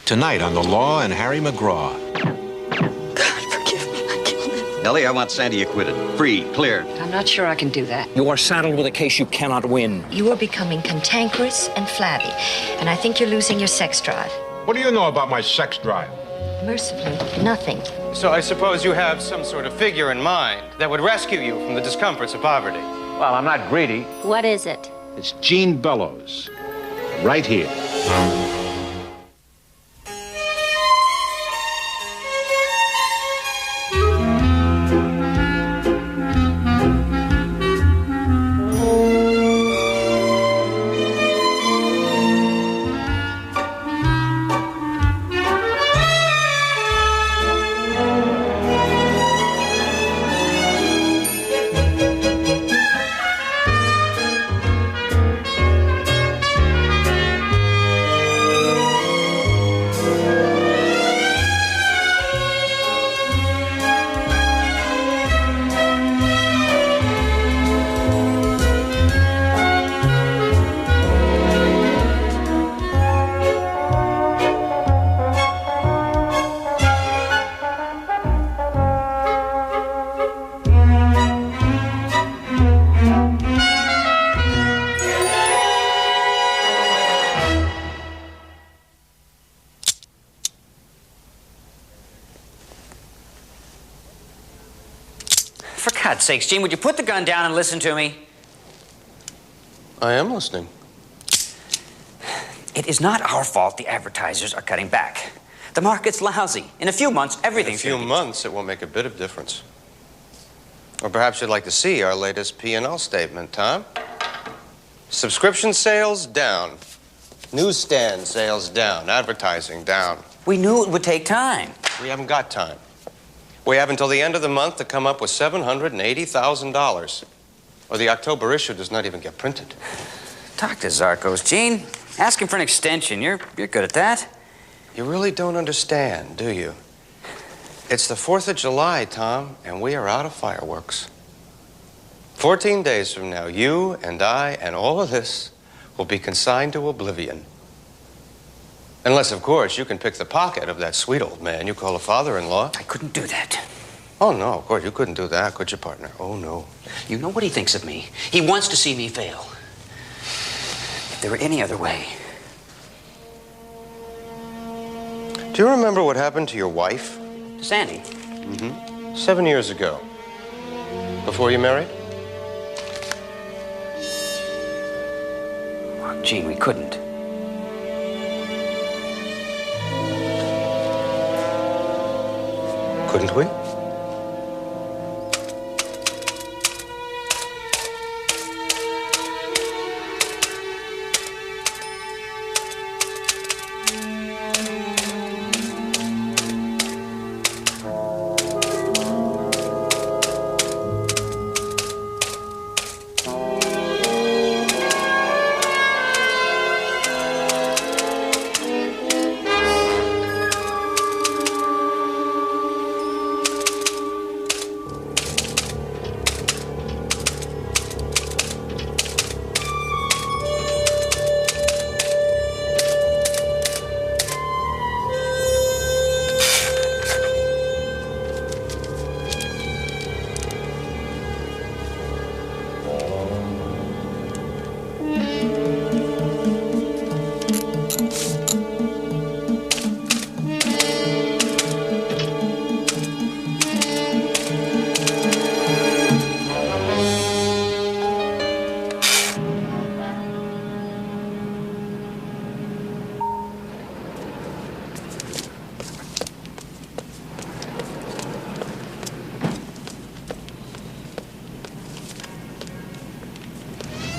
Tonight on The Law and Harry McGraw. God, forgive me. I killed him. Ellie, I want Sandy acquitted. Free, clear. I'm not sure I can do that. You are saddled with a case you cannot win. You are becoming cantankerous and flabby, and I think you're losing your sex drive. What do you know about my sex drive? Mercifully, nothing. So I suppose you have some sort of figure in mind that would rescue you from the discomforts of poverty. Well, I'm not greedy. What is it? It's Gene Bellows. Right here. For God's sakes, Gene, would you put the gun down and listen to me? I am listening. It is not our fault the advertisers are cutting back. The market's lousy. In a few months, everything's In a few months, it won't make a bit of difference. Or perhaps you'd like to see our latest P&L statement, Tom. Subscription sales down. Newsstand sales down. Advertising down. We knew it would take time. We haven't got time. We have until the end of the month to come up with $780,000. Or the October issue does not even get printed. Talk to Zarkos, Gene. Ask him for an extension. You're good at that. You really don't understand, do you? It's the 4th of July, Tom, and we are out of fireworks. 14 days from now, you and I and all of this will be consigned to oblivion. Unless, of course, you can pick the pocket of that sweet old man you call a father-in-law. I couldn't do that. Oh, no, of course, you couldn't do that, could you, partner? Oh, no. You know what he thinks of me. He wants to see me fail. If there were any other way. Do you remember what happened to your wife? Sandy. 7 years ago. Before you married? Oh, Gene, we couldn't. Couldn't we?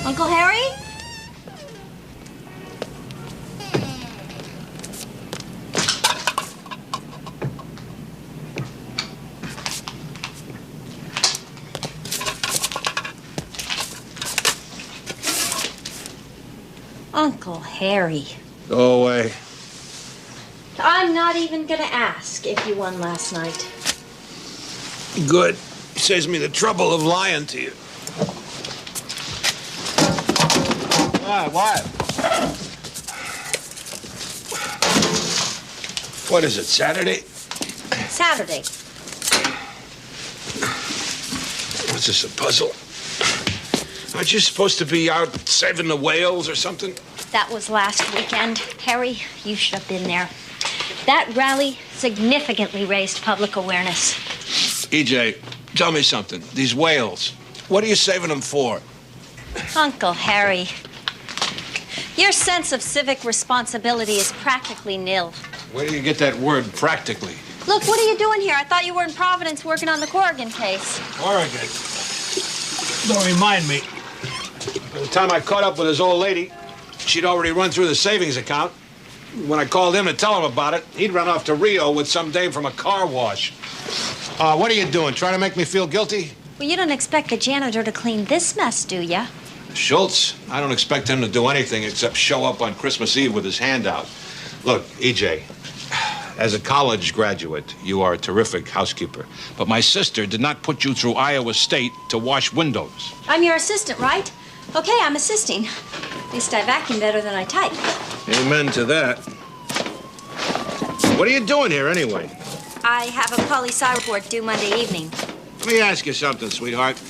Uncle Harry? Uncle Harry. Go away. I'm not even gonna ask if you won last night. Good. Saves me the trouble of lying to you. What? What is it, Saturday? Saturday. What's this, a puzzle? Aren't you supposed to be out saving the whales or something? That was last weekend. Harry, you should have been there. That rally significantly raised public awareness. EJ, tell me something. These whales, what are you saving them for? Uncle Harry, your sense of civic responsibility is practically nil. Where do you get that word, practically? Look, what are you doing here? I thought you were in Providence working on the Corrigan case. Oregon. Don't remind me. By the time I caught up with his old lady, she'd already run through the savings account. When I called him to tell him about it, he'd run off to Rio with some dame from a car wash. What are you doing, trying to make me feel guilty? Well, you don't expect the janitor to clean this mess, do ya? Schultz, I don't expect him to do anything except show up on Christmas Eve with his hand out. Look, EJ, as a college graduate, you are a terrific housekeeper. But my sister did not put you through Iowa State to wash windows. I'm your assistant, right? Okay, I'm assisting. At least I vacuum better than I type. Amen to that. What are you doing here, anyway? I have a poli-sci report due Monday evening. Let me ask you something, sweetheart.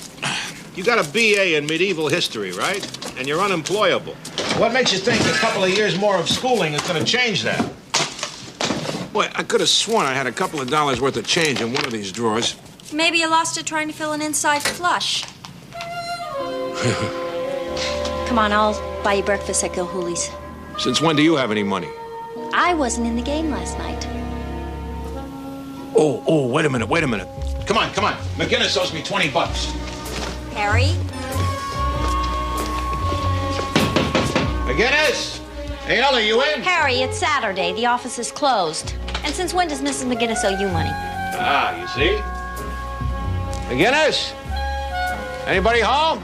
You got a BA in medieval history, right? And you're unemployable. What makes you think a couple of years more of schooling is going to change that? Boy, I could have sworn I had a couple of dollars worth of change in one of these drawers. Maybe you lost it trying to fill an inside flush. Come on, I'll buy you breakfast at Gilhooley's. Since when do you have any money? I wasn't in the game last night. Oh, wait a minute. Come on. McGinnis owes me $20. Harry? McGinnis! Hey, Ellie, you in? Harry, it's Saturday. The office is closed. And since when does Mrs. McGinnis owe you money? Ah, you see? McGinnis? Anybody home?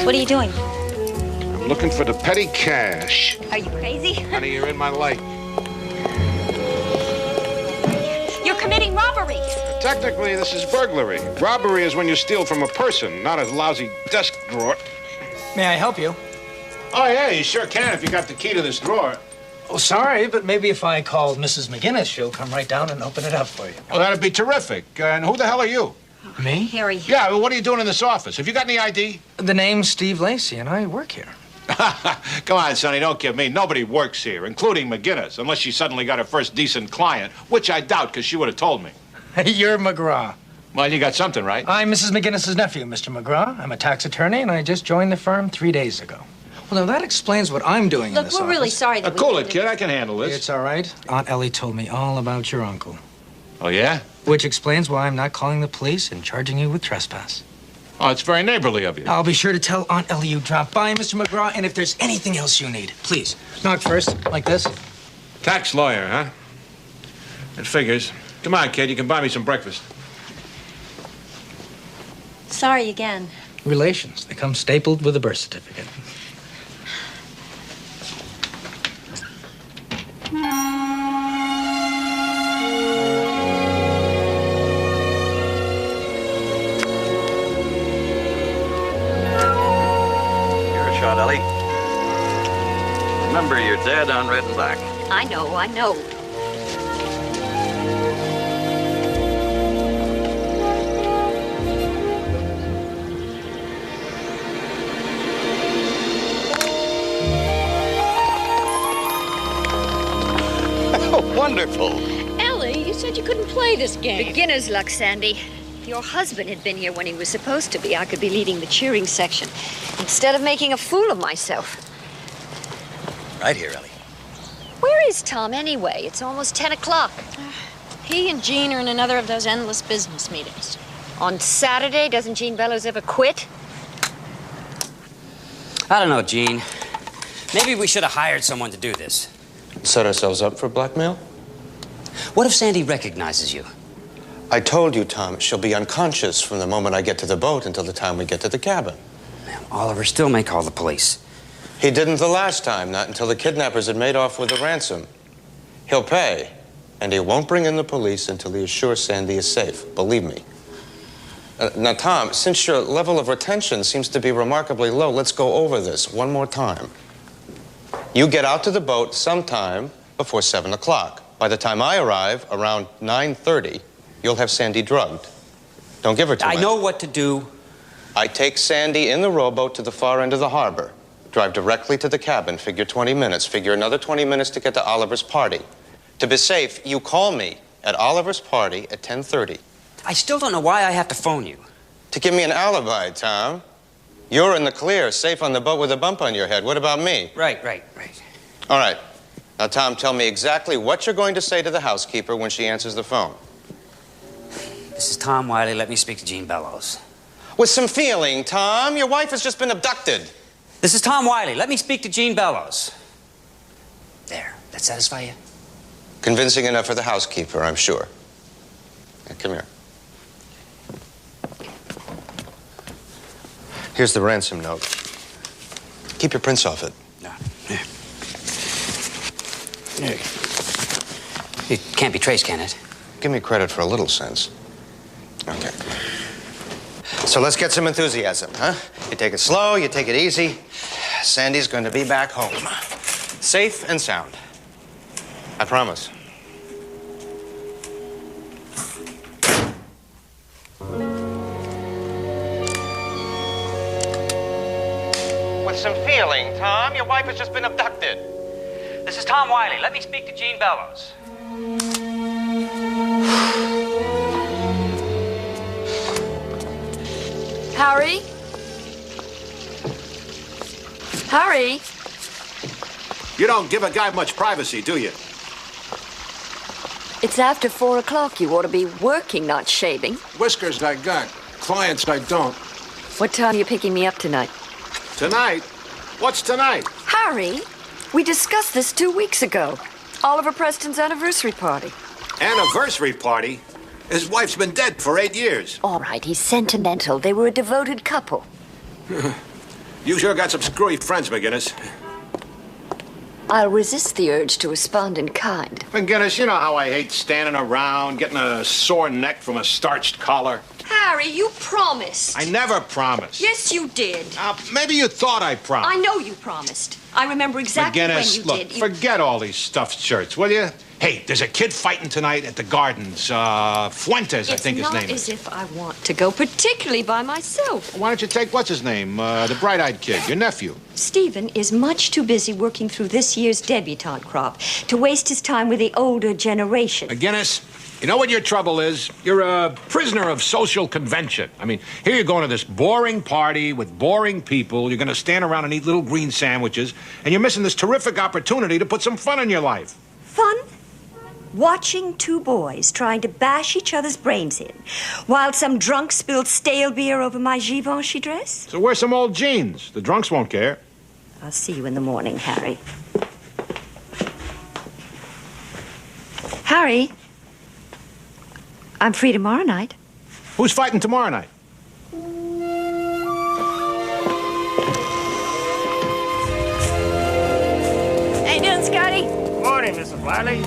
What are you doing? I'm looking for the petty cash. Are you crazy? Honey, you're in my light. You're committing robbery. Technically, this is burglary. Robbery is when you steal from a person, not a lousy desk drawer. May I help you? Oh, yeah, you sure can if you got the key to this drawer. Oh, sorry, but maybe if I call Mrs. McGinnis, she'll come right down and open it up for you. Oh, that'd be terrific. And who the hell are you? Me? Harry. Yeah, well, what are you doing in this office? Have you got any ID? The name's Steve Lacey, and I work here. Come on, Sonny, don't kid me. Nobody works here, including McGinnis, unless she suddenly got her first decent client, which I doubt, because she would have told me. You're McGraw. Well, you got something, right? I'm Mrs. McGinnis's nephew, Mr. McGraw. I'm a tax attorney, and I just joined the firm 3 days ago. Well, now that explains what I'm doing in Look, this we're office. really sorry that we Cool did it, kid. I can handle this. It's all right. Aunt Ellie told me all about your uncle. Oh, yeah? Which explains why I'm not calling the police and charging you with trespass. Oh, it's very neighborly of you. I'll be sure to tell Aunt Ellie you dropped by, Mr. McGraw, and if there's anything else you need, please, knock first, like this. Tax lawyer, huh? It figures. Come on, kid. You can buy me some breakfast. Sorry again. Relations. They come stapled with a birth certificate. Shot, Ellie. Remember, you're dead on red and black. I know. Oh, wonderful. Ellie, you said you couldn't play this game. Beginner's luck, Sandy. If your husband had been here when he was supposed to be, I could be leading the cheering section instead of making a fool of myself. Right here, Ellie. Where is Tom anyway? It's almost 10 o'clock. He and Jean are in another of those endless business meetings. On Saturday, doesn't Jean Bellows ever quit? I don't know, Gene. Maybe we should have hired someone to do this. Set ourselves up for blackmail? What if Sandy recognizes you? I told you, Tom, she'll be unconscious from the moment I get to the boat until the time we get to the cabin. Man, Oliver still may call the police. He didn't the last time, not until the kidnappers had made off with the ransom. He'll pay, and he won't bring in the police until he is sure Sandy is safe, believe me. Now, Tom, since your level of retention seems to be remarkably low, let's go over this one more time. You get out to the boat sometime before 7 o'clock. By the time I arrive, around 9:30, you'll have Sandy drugged. Don't give her too much. I know what to do. I take Sandy in the rowboat to the far end of the harbor. Drive directly to the cabin. Figure 20 minutes. Figure another 20 minutes to get to Oliver's party. To be safe, you call me at Oliver's party at 10:30. I still don't know why I have to phone you. To give me an alibi, Tom. You're in the clear, safe on the boat with a bump on your head. What about me? Right. All right. Now, Tom, tell me exactly what you're going to say to the housekeeper when she answers the phone. This is Tom Wiley. Let me speak to Jean Bellows. With some feeling, Tom. Your wife has just been abducted. This is Tom Wiley. Let me speak to Jean Bellows. There. That satisfy you? Convincing enough for the housekeeper, I'm sure. Now, come here. Here's the ransom note. Keep your prints off it. No. It can't be traced, can it? Give me credit for a little sense. Okay. So let's get some enthusiasm, huh? You take it slow, you take it easy. Sandy's going to be back home. Safe and sound. I promise. With some feeling, Tom. Your wife has just been abducted. This is Tom Wiley. Let me speak to Jean Bellows. Harry? Harry? You don't give a guy much privacy, do you? It's after 4 o'clock. You ought to be working, not shaving. Whiskers I got. Clients I don't. What time are you picking me up tonight? Tonight? What's tonight? Harry, we discussed this 2 weeks ago. Oliver Preston's anniversary party. Anniversary party? His wife's been dead for 8 years. All right, he's sentimental. They were a devoted couple. You sure got some screwy friends, McGinnis. I'll resist the urge to respond in kind. McGinnis, you know how I hate standing around, getting a sore neck from a starched collar. Harry, you promised. I never promised. Yes, you did. Maybe you thought I promised. I know you promised. I remember exactly McGinnis, when you look, did. forget all these stuffed shirts, will you? Hey, there's a kid fighting tonight at the Gardens. Fuentes, I think his name It's not is. as if I want to go, particularly by myself. Why don't you take, what's his name? The bright-eyed kid, your nephew. Stephen is much too busy working through this year's debutante crop to waste his time with the older generation. McGinnis, you know what your trouble is? You're a prisoner of social convention. I mean, here you're going to this boring party with boring people. You're going to stand around and eat little green sandwiches, and you're missing this terrific opportunity to put some fun in your life. Fun? Watching two boys trying to bash each other's brains in while some drunk spilled stale beer over my Givenchy dress? So wear some old jeans. The drunks won't care. I'll see you in the morning, Harry. Harry, I'm free tomorrow night. Who's fighting tomorrow night? How you doing, Scotty? Morning, Mrs. Wiley.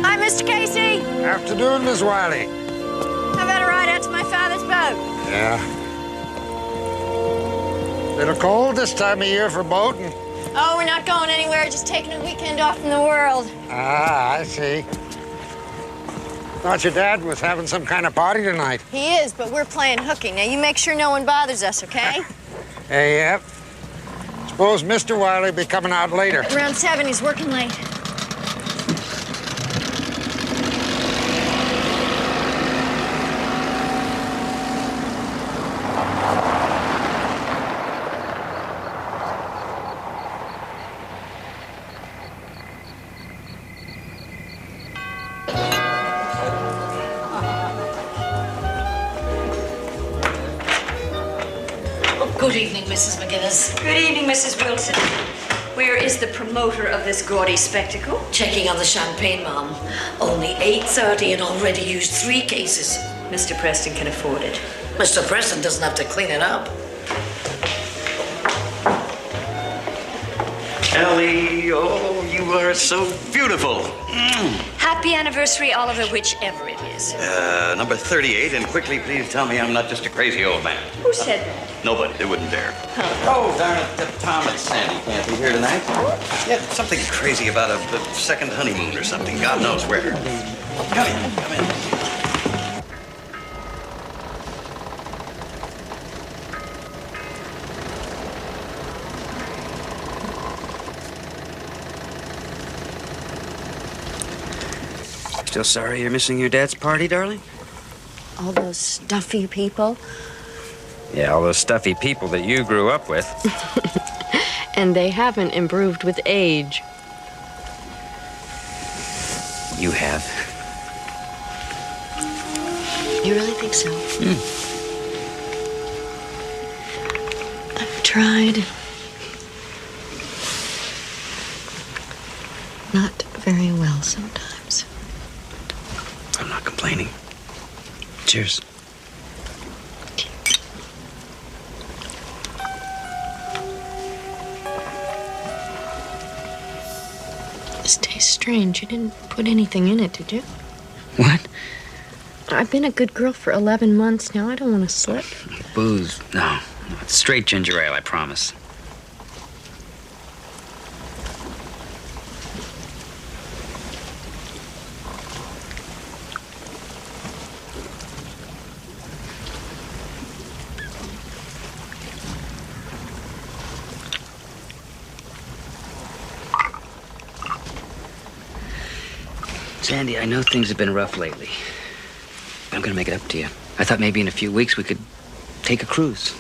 Hi, Mr. Casey. Afternoon, Miss Wiley. How about a ride out to my father's boat? Yeah. Little cold this time of year for boating. Oh, we're not going anywhere, just taking a weekend off from the world. Ah, I see. Thought your dad was having some kind of party tonight. He is, but we're playing hooky. Now, you make sure no one bothers us, okay? Hey, yep. Suppose Mr. Wiley be coming out later. Around 7, he's working late. Good evening, Mrs. McGinnis. Good evening, Mrs. Wilson. Where is the promoter of this gaudy spectacle? Checking on the champagne, Mom. Only 8:30 and already used 3 cases. Mr. Preston can afford it. Mr. Preston doesn't have to clean it up. Ellie, oh, you are so beautiful. Happy anniversary, Oliver, whichever it is. Number 38, and quickly, please tell me I'm not just a crazy old man. Who said that? Nobody. They wouldn't dare. Oh, darn it. Tom and Sandy can't be here tonight. Yeah, something crazy about a second honeymoon or something. God knows where. Come in. Come in. Still sorry you're missing your dad's party, darling? All those stuffy people. Yeah, all those stuffy people that you grew up with. And they haven't improved with age. You have. You really think so? Mm. I've tried. Not very well sometimes. I'm not complaining. Cheers. This tastes strange. You didn't put anything in it, did you? What? I've been a good girl for 11 months now. I don't want to slip. Booze? No. It's straight ginger ale, I promise. Sandy, I know things have been rough lately. But I'm gonna make it up to you. I thought maybe in a few weeks we could take a cruise.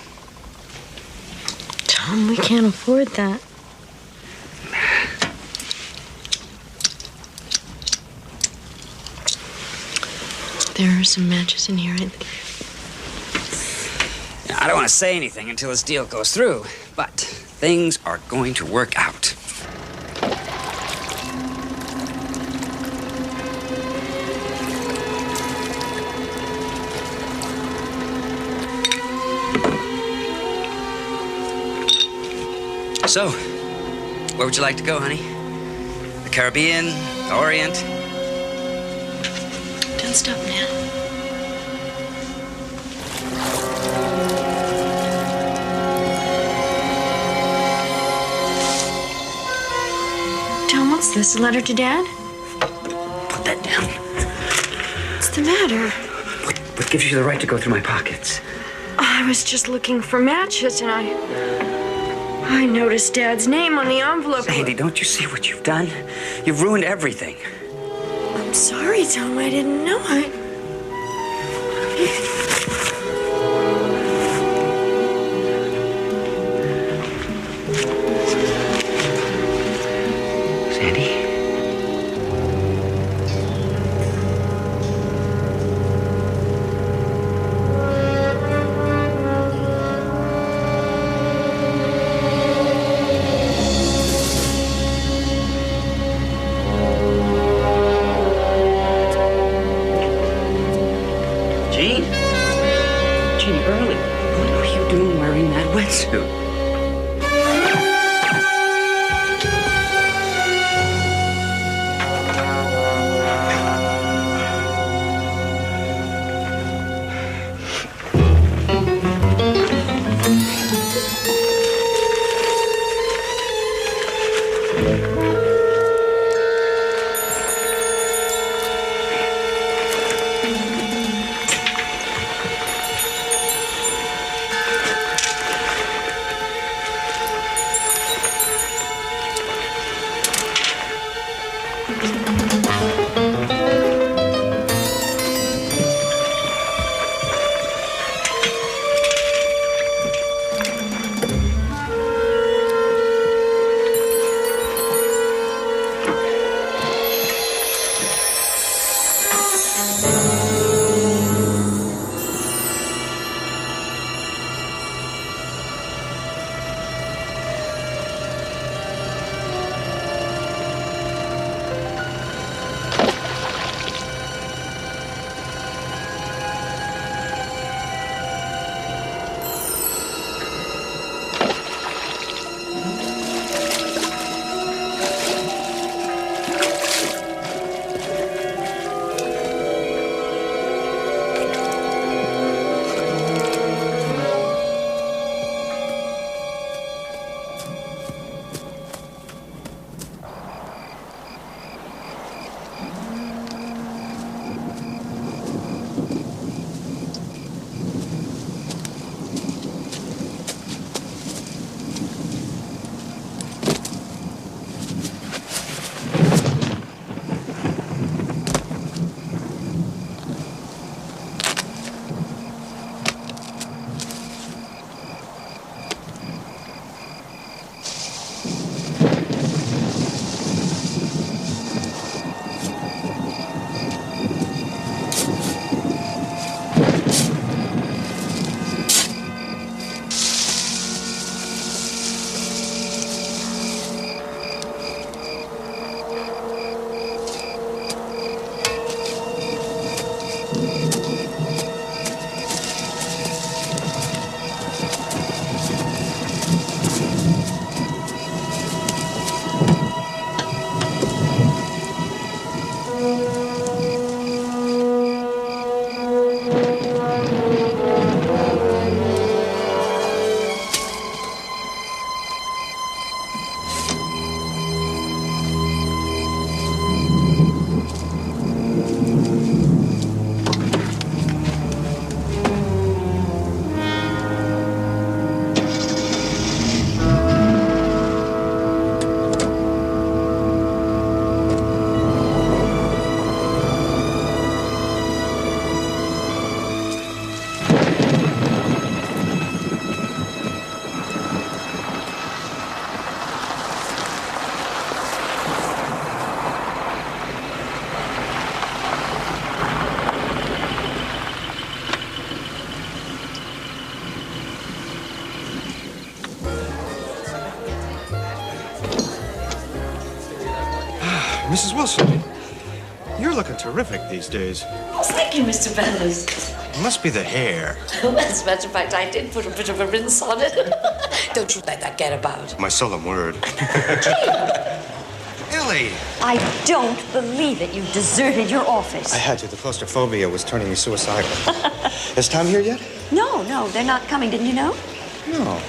Tom, we can't afford that. There are some matches in here. Now, I don't want to say anything until this deal goes through, but things are going to work out. So, where would you like to go, honey? The Caribbean? The Orient? Don't stop now. Tom, what's this? A letter to Dad? Put that down. What's the matter? What gives you the right to go through my pockets? I was just looking for matches, and I noticed Dad's name on the envelope. Sandy, don't you see what you've done? You've ruined everything. I'm sorry, Tom. I didn't know. Sandy? Mrs. Wilson, you're looking terrific these days. Oh, thank you, Mr. Bellows. It must be the hair. As a matter of fact, I did put a bit of a rinse on it. Don't you let that get about. My solemn word. Ellie! I don't believe it. You deserted your office. I had to. The claustrophobia was turning me suicidal. Is Tom here yet? No, they're not coming. Didn't you know? No.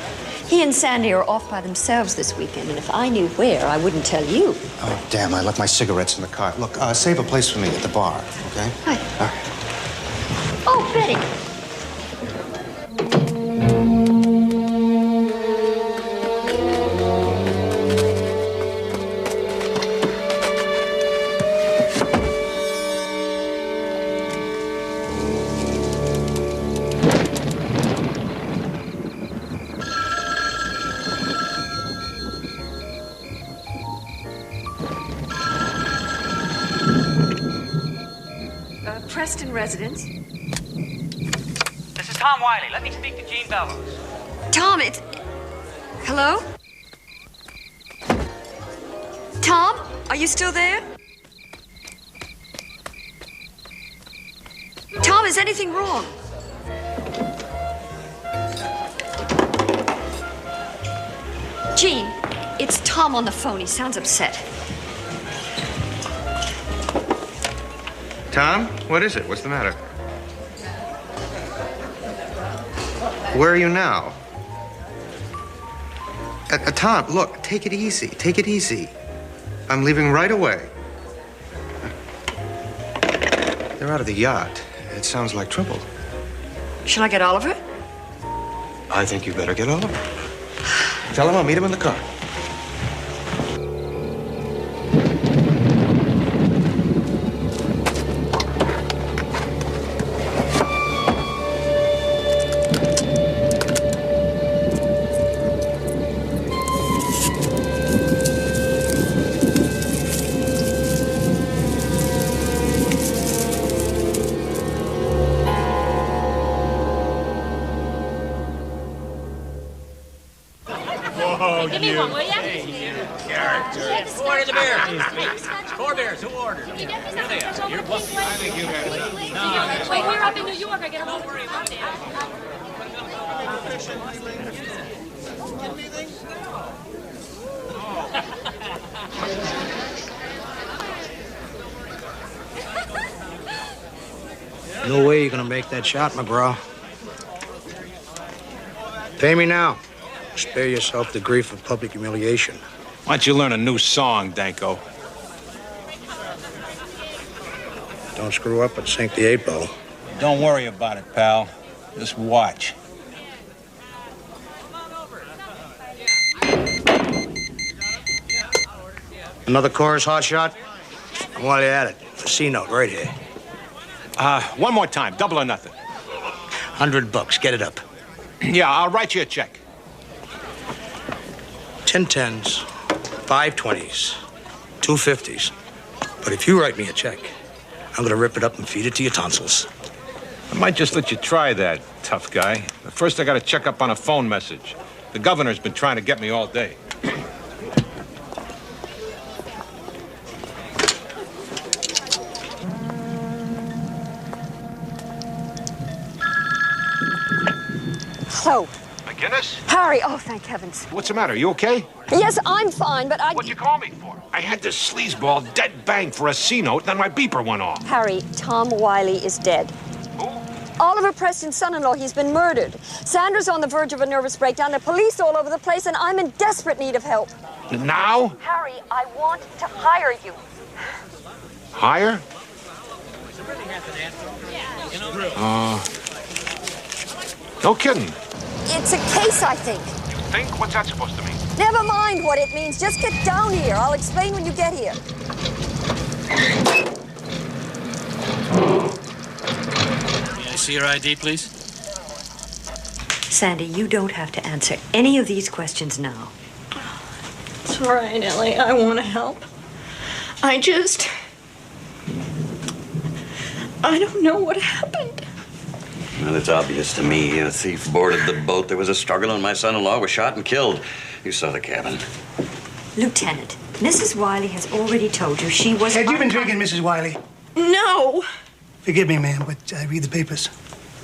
He and Sandy are off by themselves this weekend, and if I knew where, I wouldn't tell you. Oh, damn, I left my cigarettes in the car. Look, save a place for me at the bar, okay? Hi. All right. Oh, Betty. Preston residence. This is Tom Wiley. Let me speak to Jean Bellows. Tom, it's... Hello? Tom, are you still there? Tom, is anything wrong? Jean, it's Tom on the phone. He sounds upset. Tom, what is it? What's the matter? Where are you now? Tom, look, take it easy. Take it easy. I'm leaving right away. They're out of the yacht. It sounds like trouble. Shall I get Oliver? I think you better get Oliver. Tell him I'll meet him in the car. Give me one, will ya? Order the beer. 4 beers. Who ordered? Here they are. You're welcome. I think you got it. Wait, we're up in New York. I get a hold of it. No way you're gonna make that shot, McGraw. Pay me now. Spare yourself the grief of public humiliation. Why don't you learn a new song, Danko? Don't screw up and sink the 8-ball. Don't worry about it, pal. Just watch. Another chorus hot shot? While you're at it, a C note right here. One more time, double or nothing. $100, get it up. Yeah, I'll write you a check. 10 10s, 5 20s, 2 50s. But if you write me a check, I'm gonna rip it up and feed it to your tonsils. I might just let you try that, tough guy. But first, I gotta check up on a phone message. The governor's been trying to get me all day. Hello. McGinnis? Harry, oh, thank heavens. What's the matter? You okay? Yes, I'm fine, but What'd you call me for? I had this sleazeball dead bang for a C-note, then my beeper went off. Harry, Tom Wiley is dead. Who? Oliver Preston's son-in-law, he's been murdered. Sandra's on the verge of a nervous breakdown. There are police all over the place, and I'm in desperate need of help. Now? Harry, I want to hire you. Hire? No kidding. It's a case, I think. You think? What's that supposed to mean? Never mind what it means. Just get down here. I'll explain when you get here. May I see your ID, please? Sandy, you don't have to answer any of these questions now. It's all right, Ellie. I want to help. I don't know what happened. Well, it's obvious to me. A thief boarded the boat. There was a struggle, and my son-in-law was shot and killed. You saw the cabin. Lieutenant, Mrs. Wiley has already told you she was... Had you been drinking, Mrs. Wiley? No. Forgive me, ma'am, but I read the papers.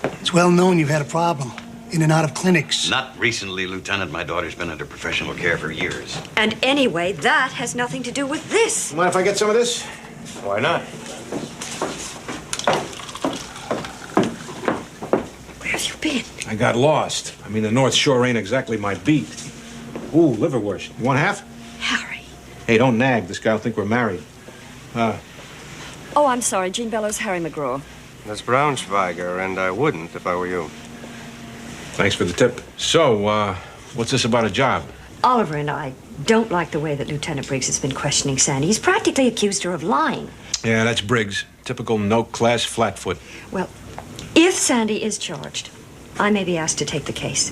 It's well known you've had a problem. In and out of clinics. Not recently, Lieutenant. My daughter's been under professional care for years. And anyway, that has nothing to do with this. Mind if I get some of this? Why not? Where have you been? I got lost. I mean, the North Shore ain't exactly my beat. Ooh, liverwurst. You want half? Harry. Hey, don't nag. This guy will think we're married. Oh, I'm sorry. Jean Bellows, Harry McGraw. That's Braunschweiger, and I wouldn't if I were you. Thanks for the tip. So, what's this about a job? Oliver and I don't like the way that Lieutenant Briggs has been questioning Sandy. He's practically accused her of lying. Yeah, that's Briggs. Typical no-class flatfoot. Well, if Sandy is charged, I may be asked to take the case.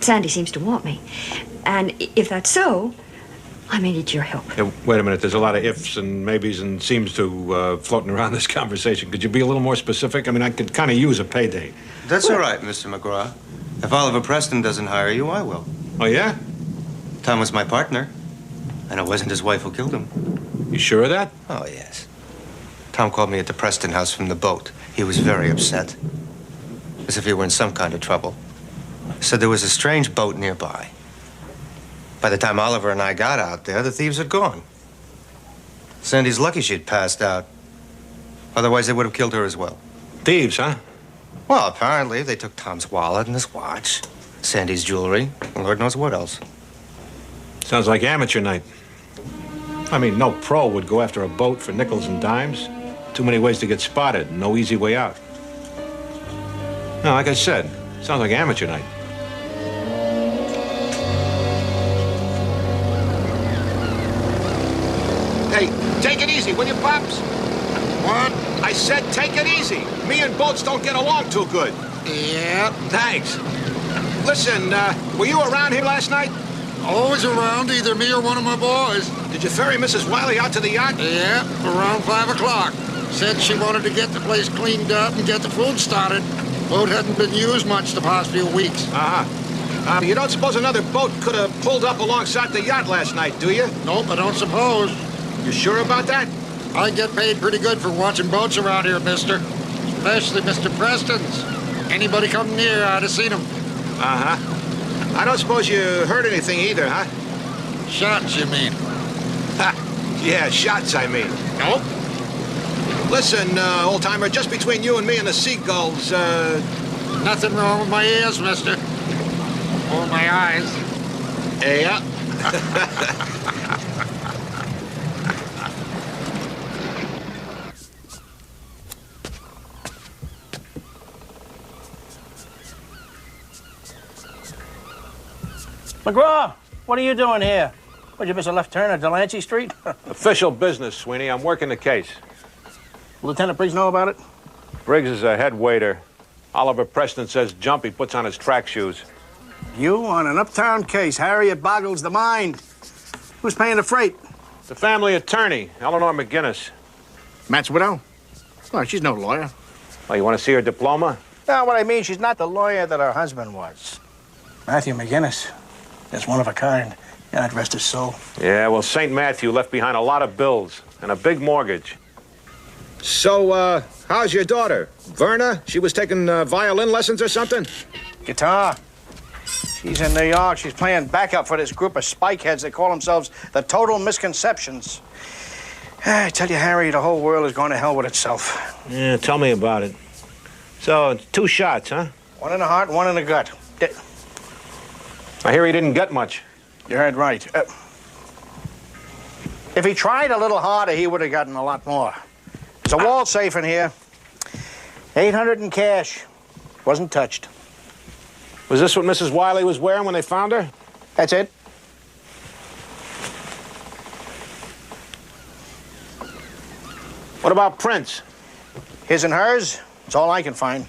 Sandy seems to want me. And if that's so, I may need your help. Yeah, wait a minute. There's a lot of ifs and maybes and seems to floating around this conversation. Could you be a little more specific? I mean, I could kind of use a payday. That's all right, Mr. McGraw. If Oliver Preston doesn't hire you, I will. Oh, yeah? Tom was my partner, and it wasn't his wife who killed him. You sure of that? Oh, yes. Tom called me at the Preston house from the boat. He was very upset, as if he were in some kind of trouble. Said there was a strange boat nearby. By the time Oliver and I got out there, the thieves had gone. Sandy's lucky she'd passed out. Otherwise, they would have killed her as well. Thieves, huh? Well, apparently, they took Tom's wallet and his watch, Sandy's jewelry, and Lord knows what else. Sounds like amateur night. I mean, no pro would go after a boat for nickels and dimes. Too many ways to get spotted, no easy way out. No, like I said, sounds like amateur night. Hey, take it easy, will you, Pops? What? I said take it easy. Me and boats don't get along too good. Yeah. Thanks. Listen, were you around here last night? Always around, either me or one of my boys. Did you ferry Mrs. Wiley out to the yacht? Yeah, around 5 o'clock. Said she wanted to get the place cleaned up and get the food started. Boat hadn't been used much the past few weeks. Uh-huh. You don't suppose another boat could have pulled up alongside the yacht last night, do you? Nope, I don't suppose. You sure about that? I get paid pretty good for watching boats around here, mister. Especially Mr. Preston's. Anybody come near, I'd have seen him. Uh-huh. I don't suppose you heard anything either, huh? Shots, you mean? Ha! Yeah, shots, I mean. Nope. Listen, old-timer, just between you and me and the seagulls, Nothing wrong with my ears, mister. Or my eyes. Yeah. McGraw, what are you doing here? Would you miss a left turn at Delancey Street? Official business, Sweeney. I'm working the case. Lieutenant Briggs know about it? Briggs is a head waiter. Oliver Preston says jump, he puts on his track shoes. You on an uptown case, Harry, it boggles the mind. Who's paying the freight? The family attorney, Eleanor McGinnis. Matt's widow? Well, she's no lawyer. Oh, you want to see her diploma? No, what I mean, she's not the lawyer that her husband was. Matthew McGinnis. That's one of a kind. God rest his soul. Yeah, well, St. Matthew left behind a lot of bills and a big mortgage. So, how's your daughter? Verna? She was taking violin lessons or something? Guitar. She's in New York. She's playing backup for this group of spikeheads that call themselves the Total Misconceptions. I tell you, Harry, the whole world is going to hell with itself. Yeah, tell me about it. So, 2 shots, huh? One in the heart, one in the gut. I hear he didn't get much. You heard right. If he tried a little harder, he would have gotten a lot more. It's a wall safe in here. 800 in cash. Wasn't touched. Was this what Mrs. Wiley was wearing when they found her? That's it. What about prints? His and hers? It's all I can find.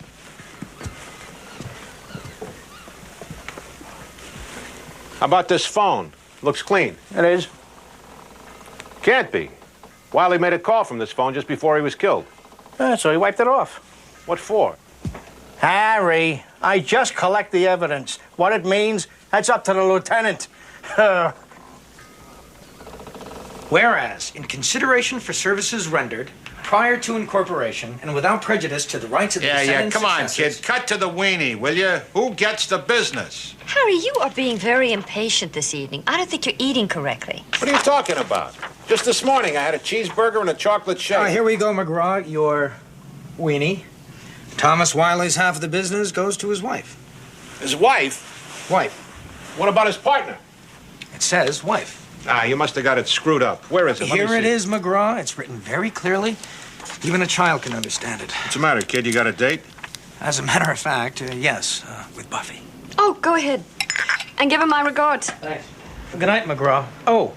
How about this phone? Looks clean. It is. Can't be. Wiley made a call from this phone just before he was killed. So he wiped it off. What for? Harry, I just collect the evidence. What it means, that's up to the lieutenant. Whereas, in consideration for services rendered prior to incorporation and without prejudice to the rights of the descendants... come on, kid. Cut to the weenie, will you? Who gets the business? Harry, you are being very impatient this evening. I don't think you're eating correctly. What are you talking about? Just this morning, I had a cheeseburger and a chocolate shake. Here we go, McGraw. Your weenie. Thomas Wiley's half of the business goes to his wife. His wife? Wife. What about his partner? It says wife. Ah, you must have got it screwed up. Where is it? Here it is, McGraw. It's written very clearly. Even a child can understand it. What's the matter, kid? You got a date? As a matter of fact, yes, with Buffy. Oh, go ahead. And give him my regards. Thanks. Good night, McGraw. Oh,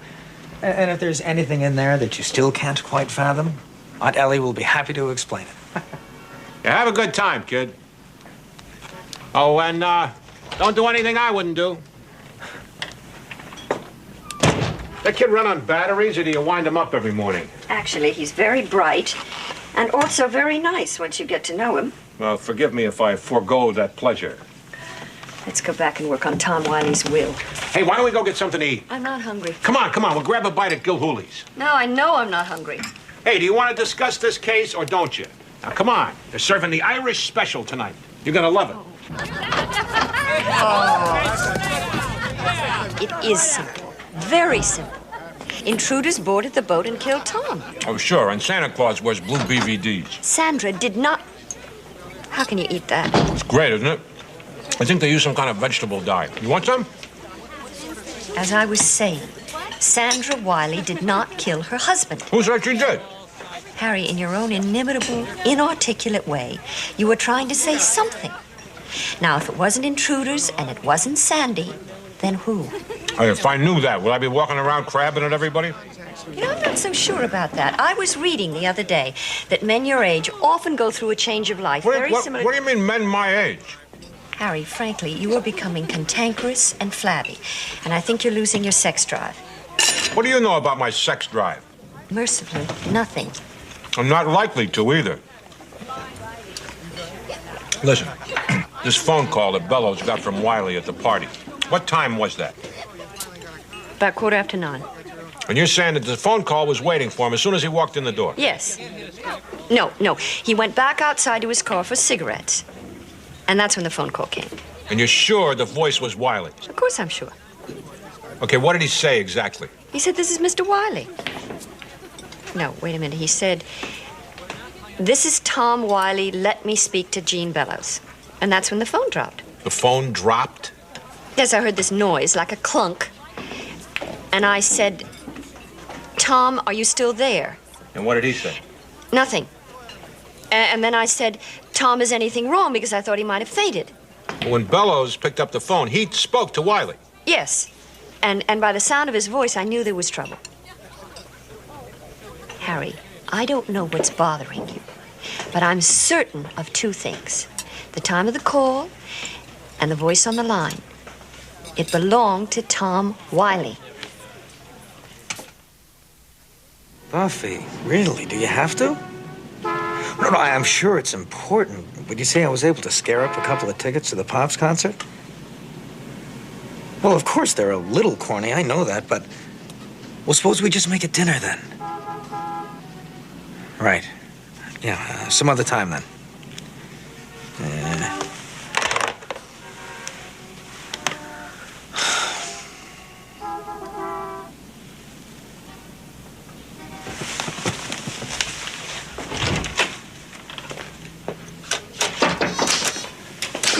and if there's anything in there that you still can't quite fathom, Aunt Ellie will be happy to explain it. Yeah, have a good time, kid. Oh, and don't do anything I wouldn't do. That kid run on batteries, or do you wind him up every morning? Actually, he's very bright and also very nice once you get to know him. Well, forgive me if I forego that pleasure. Let's go back and work on Tom Wiley's will. Hey, why don't we go get something to eat? I'm not hungry. Come on, we'll grab a bite at Gilhooley's. No, I know I'm not hungry. Hey, do you want to discuss this case, or don't you? Now, come on. They're serving the Irish special tonight. You're gonna love it. It is simple. Very simple. Intruders boarded the boat and killed Tom. Oh, sure, and Santa Claus wears blue BVDs. Sandra did not... How can you eat that? It's great, isn't it? I think they use some kind of vegetable dye. You want some? As I was saying, Sandra Wiley did not kill her husband. Who said she did? Harry, in your own inimitable, inarticulate way, you were trying to say something. Now, if it wasn't intruders and it wasn't Sandy, then who? Hey, if I knew that, would I be walking around crabbing at everybody? You know, I'm not so sure about that. I was reading the other day that men your age often go through a change of life very similar... What do you mean men my age? Harry, frankly, you are becoming cantankerous and flabby, and I think you're losing your sex drive. What do you know about my sex drive? Mercifully, nothing. I'm not likely to either. Listen, this phone call that Bellows got from Wiley at the party. What time was that? About 9:15. And you're saying that the phone call was waiting for him as soon as he walked in the door? Yes. No. He went back outside to his car for cigarettes. And that's when the phone call came. And you're sure the voice was Wiley's? Of course I'm sure. Okay, what did he say exactly? He said, "This is Mr. Wiley." No, wait a minute. He said, "This is Tom Wiley. Let me speak to Jean Bellows." And that's when the phone dropped. The phone dropped? Yes, I heard this noise, like a clunk. And I said, "Tom, are you still there?" And what did he say? Nothing. And then I said, "Tom, is anything wrong?" Because I thought he might have fainted. When Bellows picked up the phone, he spoke to Wiley. Yes. And by the sound of his voice, I knew there was trouble. Harry, I don't know what's bothering you, but I'm certain of two things. The time of the call and the voice on the line. It belonged to Tom Wiley. Buffy, really? Do you have to? No, I'm sure it's important. Would you say I was able to scare up a couple of tickets to the Pops concert? Well, of course they're a little corny, I know that, but... Well, suppose we just make it dinner, then. Right. Yeah, some other time, then.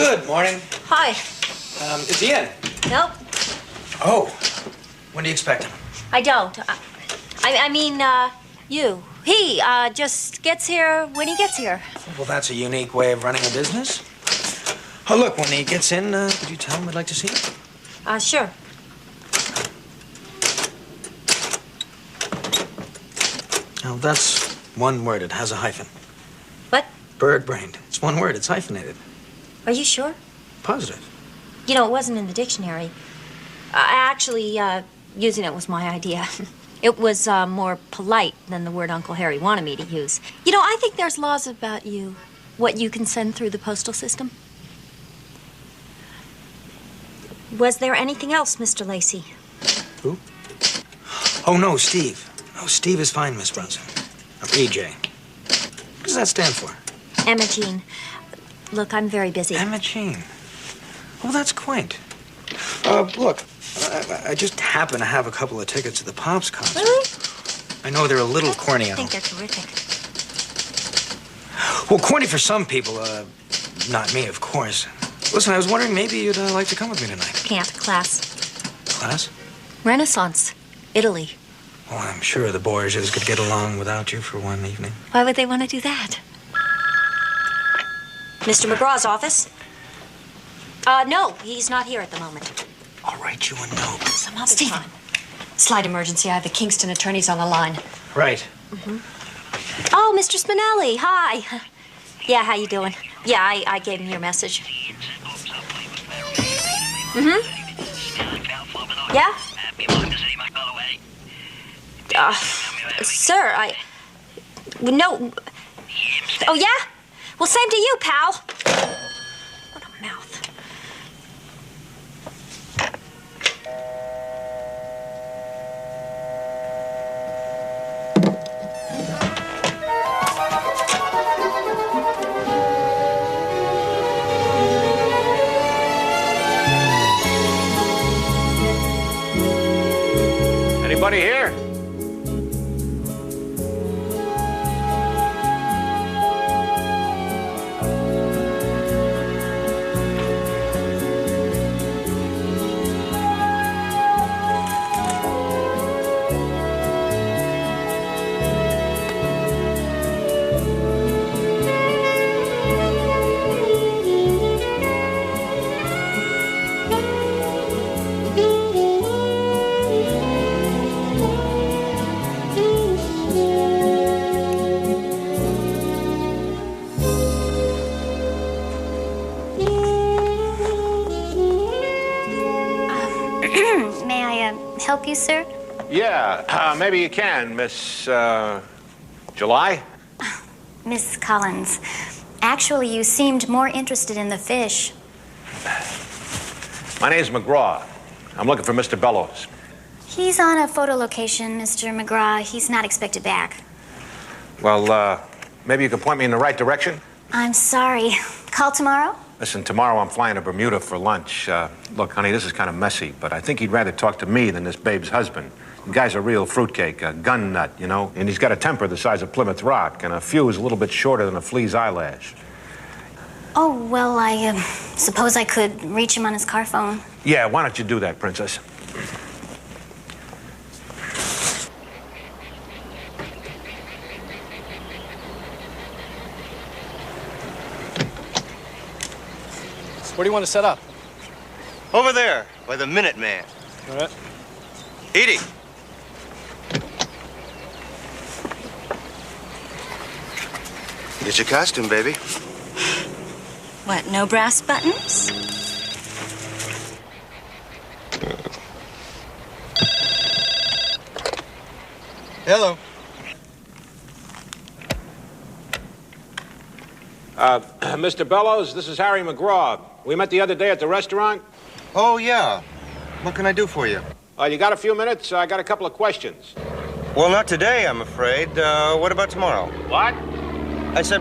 Good morning. Hi. Is he in? Nope, Oh. When do you expect him? I don't. I mean, you. He just gets here when he gets here. Well, that's a unique way of running a business. Oh, look, when he gets in, could you tell him I'd like to see him? Sure. Now, that's one word. It has a hyphen. What? Bird-brained. It's one word. It's hyphenated. Are you sure? Positive. You know, it wasn't in the dictionary. Actually, using it was my idea. It was more polite than the word Uncle Harry wanted me to use. You know, I think there's laws about you, what you can send through the postal system. Was there anything else, Mr. Lacey? Who? Oh, no, Steve. No, Steve is fine, Miss Brunson. Or EJ. What does that stand for? Emma Jean. Look, I'm very busy. Emma Jean. Oh, that's quaint. Look, I just happen to have a couple of tickets to the Pops concert. Really? I know they're a little corny. I think they're terrific. Well, corny for some people. Not me, of course. Listen, I was wondering maybe you'd like to come with me tonight. Can't. Class. Class? Renaissance. Italy. Oh, I'm sure the Borgias could get along without you for one evening. Why would they want to do that? Mr. McGraw's office? No, he's not here at the moment. I'll write you a note. Some other Steve. time. Slight emergency. I have the Kingston attorneys on the line. Right. Oh, Mr. Spinelli, hi. Yeah, how you doing? Yeah, I gave him your message. Yeah? Sir, no. Oh, yeah? Well, same to you, pal. What a mouth. Anybody here? Help you, sir? Yeah, maybe you can, Miss, July? Miss Collins. Actually, you seemed more interested in the fish. My name's McGraw. I'm looking for Mr. Bellows. He's on a photo location, Mr. McGraw. He's not expected back. Well, maybe you can point me in the right direction? I'm sorry. Call tomorrow? Listen, tomorrow I'm flying to Bermuda for lunch. Look, honey, this is kind of messy, but I think he'd rather talk to me than this babe's husband. The guy's a real fruitcake, a gun nut, you know? And he's got a temper the size of Plymouth Rock and a fuse a little bit shorter than a flea's eyelash. Oh, well, I suppose I could reach him on his car phone. Yeah, why don't you do that, Princess? Where do you want to set up? Over there, by the Minute Man. All right. Edie. Get your costume, baby. What, no brass buttons? Hello. Mr. Bellows, this is Harry McGraw. We met the other day at the restaurant. Oh, yeah. What can I do for you? You got a few minutes? I got a couple of questions. Well, not today, I'm afraid. What about tomorrow? What? I said,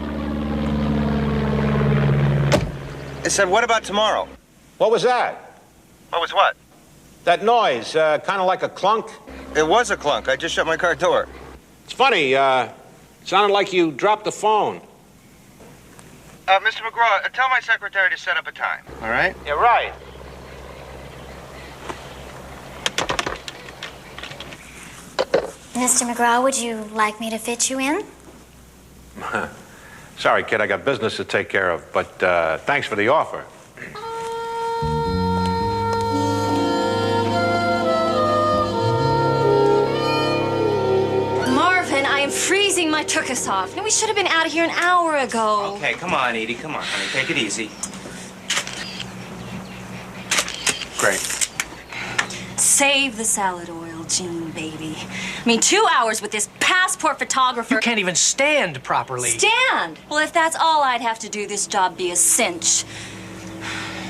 what about tomorrow? What was that? What was what? That noise, kind of like a clunk. It was a clunk. I just shut my car door. It's funny, sounded like you dropped the phone. Mr. McGraw, tell my secretary to set up a time, all right? You're right. Mr. McGraw, would you like me to fit you in? Sorry, kid, I got business to take care of, but thanks for the offer. Marvin, I am freezing my tuchus off. We should have been out of here an hour ago. Okay, come on, Edie. Come on, honey. Take it easy. Great. Save the salad oil, Jean, baby. I mean, 2 hours with this passport photographer. You can't even stand properly. Stand? Well, if that's all I'd have to do, this job be a cinch.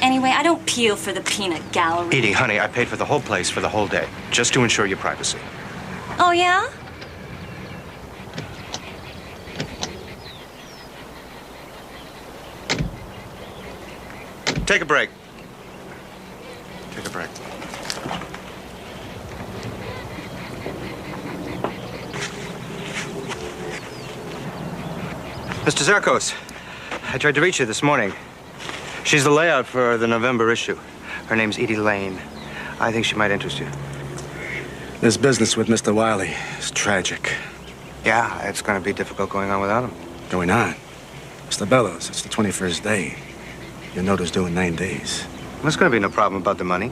Anyway, I don't peel for the peanut gallery. Edie, honey, I paid for the whole place for the whole day, just to ensure your privacy. Oh, yeah? Take a break. Take a break. Mr. Zerkos, I tried to reach you this morning. She's the layout for the November issue. Her name's Edie Lane. I think she might interest you. This business with Mr. Wiley is tragic. Yeah, it's going to be difficult going on without him. Going on? Mr. Bellows, it's the 21st day. Your note is due in 9 days. There's going to be no problem about the money.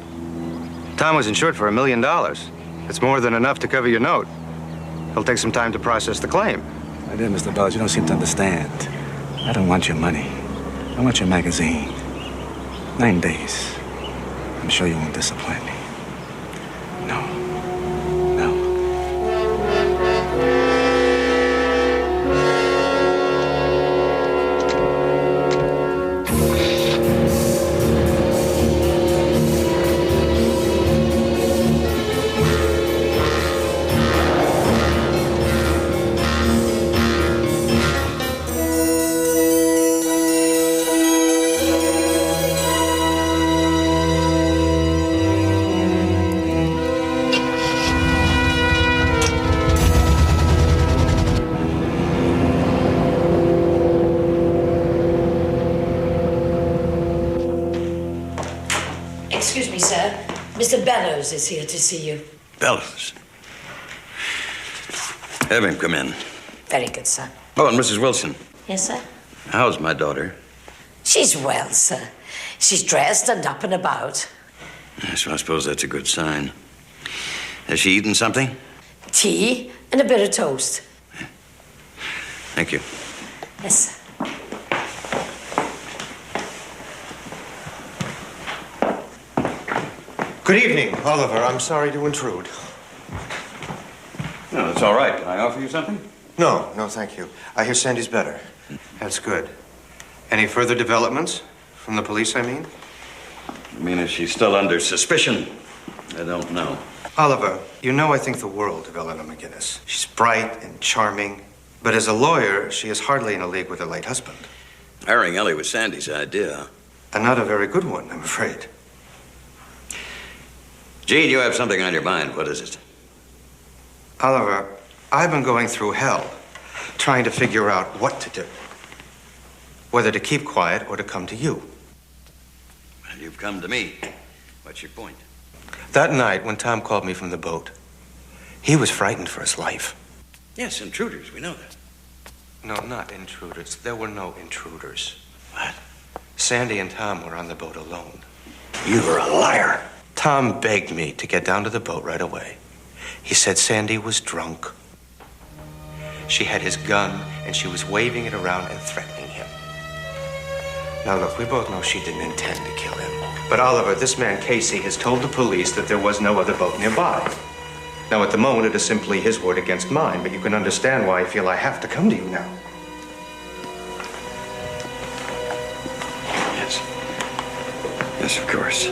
Tom was insured for $1 million. It's more than enough to cover your note. It'll take some time to process the claim. My dear Mr. Bellows, you don't seem to understand. I don't want your money. I want your magazine. 9 days. I'm sure you won't disappoint me. No. Excuse me, sir. Mr. Bellows is here to see you. Bellows. Have him come in. Very good, sir. Oh, and Mrs. Wilson. Yes, sir? How's my daughter? She's well, sir. She's dressed and up and about. So I suppose that's a good sign. Has she eaten something? Tea and a bit of toast. Thank you. Yes, sir. Good evening, Oliver. I'm sorry to intrude. No, that's all right. Can I offer you something? No, thank you. I hear Sandy's better. That's good. Any further developments? From the police, I mean? I mean, if she's still under suspicion, I don't know. Oliver, you know I think the world of Ellie Maginnis. She's bright and charming, but as a lawyer, she is hardly in a league with her late husband. Hiring Ellie was Sandy's idea. And not a very good one, I'm afraid. Gene, you have something on your mind. What is it? Oliver, I've been going through hell trying to figure out what to do. Whether to keep quiet or to come to you. Well, you've come to me. What's your point? That night when Tom called me from the boat, he was frightened for his life. Yes, intruders. We know that. No, not intruders. There were no intruders. What? Sandy and Tom were on the boat alone. You're a liar. Tom begged me to get down to the boat right away. He said Sandy was drunk. She had his gun, and she was waving it around and threatening him. Now, look, we both know she didn't intend to kill him. But, Oliver, this man, Casey, has told the police that there was no other boat nearby. Now, at the moment, it is simply his word against mine, but you can understand why I feel I have to come to you now. Yes. Yes, of course.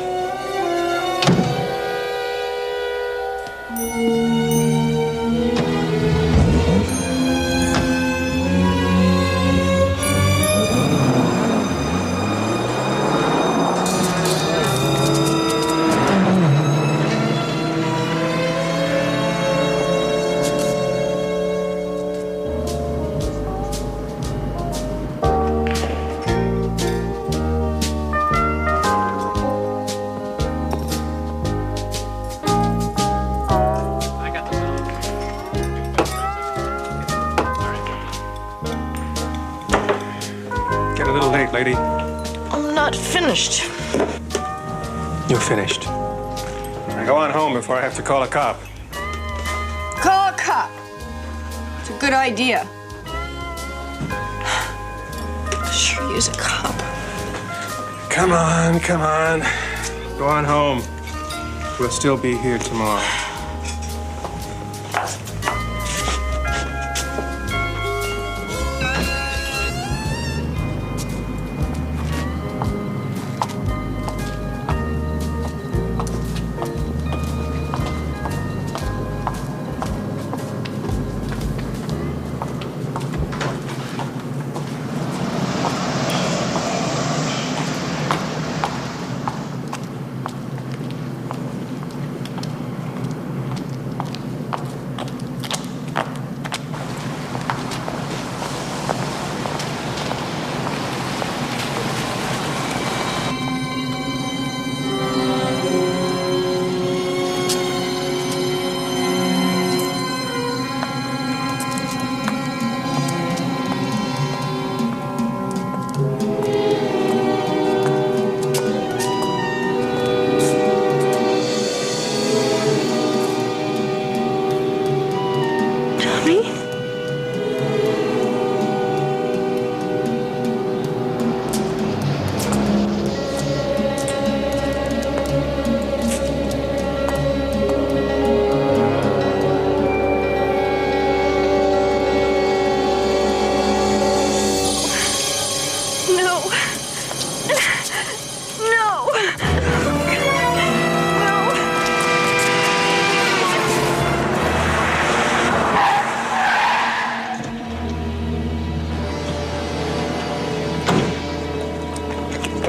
late, lady. I'm not finished. You're finished. Now go on home before I have to call a cop. Call a cop. It's a good idea. Sure use a cop. Come on, come on. Go on home. We'll still be here tomorrow.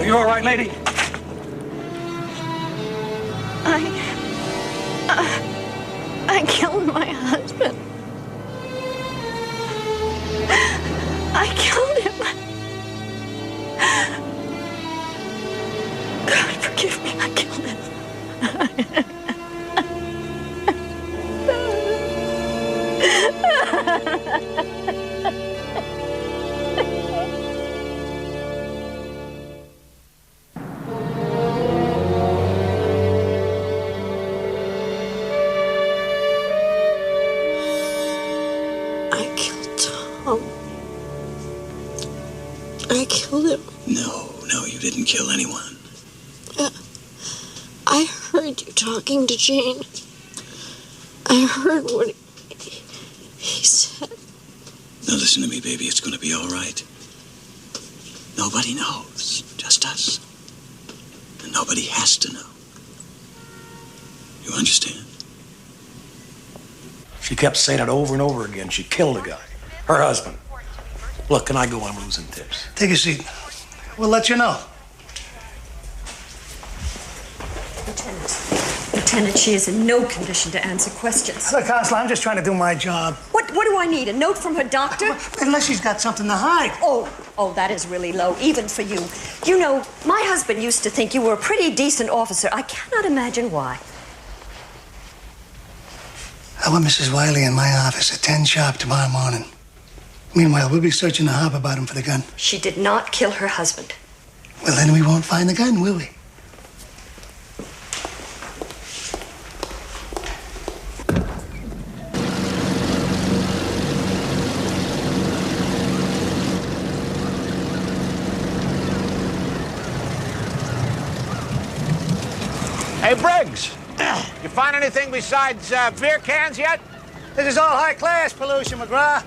You all right, lady? I killed my husband. I killed him. God, forgive me, I killed him. I killed him. No, you didn't kill anyone. I heard you talking to Jane. I heard what he said. Now listen to me, baby. It's going to be all right. Nobody knows. Just us. And nobody has to know. You understand? She kept saying it over and over again. She killed a guy. Her husband. Look, can I go? I'm losing tips. Take a seat. We'll let you know. Lieutenant, she is in no condition to answer questions. Look, Counselor, I'm just trying to do my job. What do I need? A note from her doctor? Unless she's got something to hide. Oh, that is really low, even for you. You know, my husband used to think you were a pretty decent officer. I cannot imagine why. I want Mrs. Wiley in my office at 10 sharp tomorrow morning. Meanwhile, we'll be searching the harbor bottom for the gun. She did not kill her husband. Well, then we won't find the gun, will we? Hey, Briggs, you find anything besides beer cans yet? This is all high-class pollution, McGraw.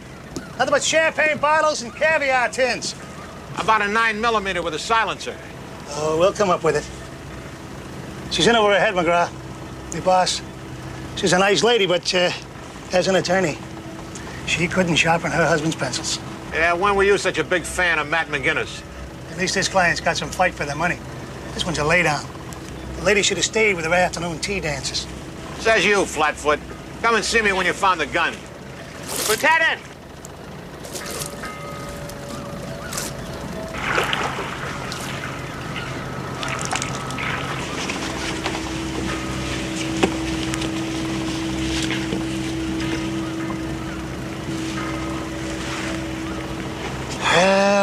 Nothing but champagne bottles and caviar tins. How about a 9mm with a silencer? Oh, we'll come up with it. She's in over her head, McGraw. The boss. She's a nice lady, but as an attorney, she couldn't sharpen her husband's pencils. Yeah, when were you such a big fan of Matt McGinnis? At least this client's got some fight for their money. This one's a laydown. The lady should have stayed with her afternoon tea dances. Says you, Flatfoot. Come and see me when you found the gun. Lieutenant!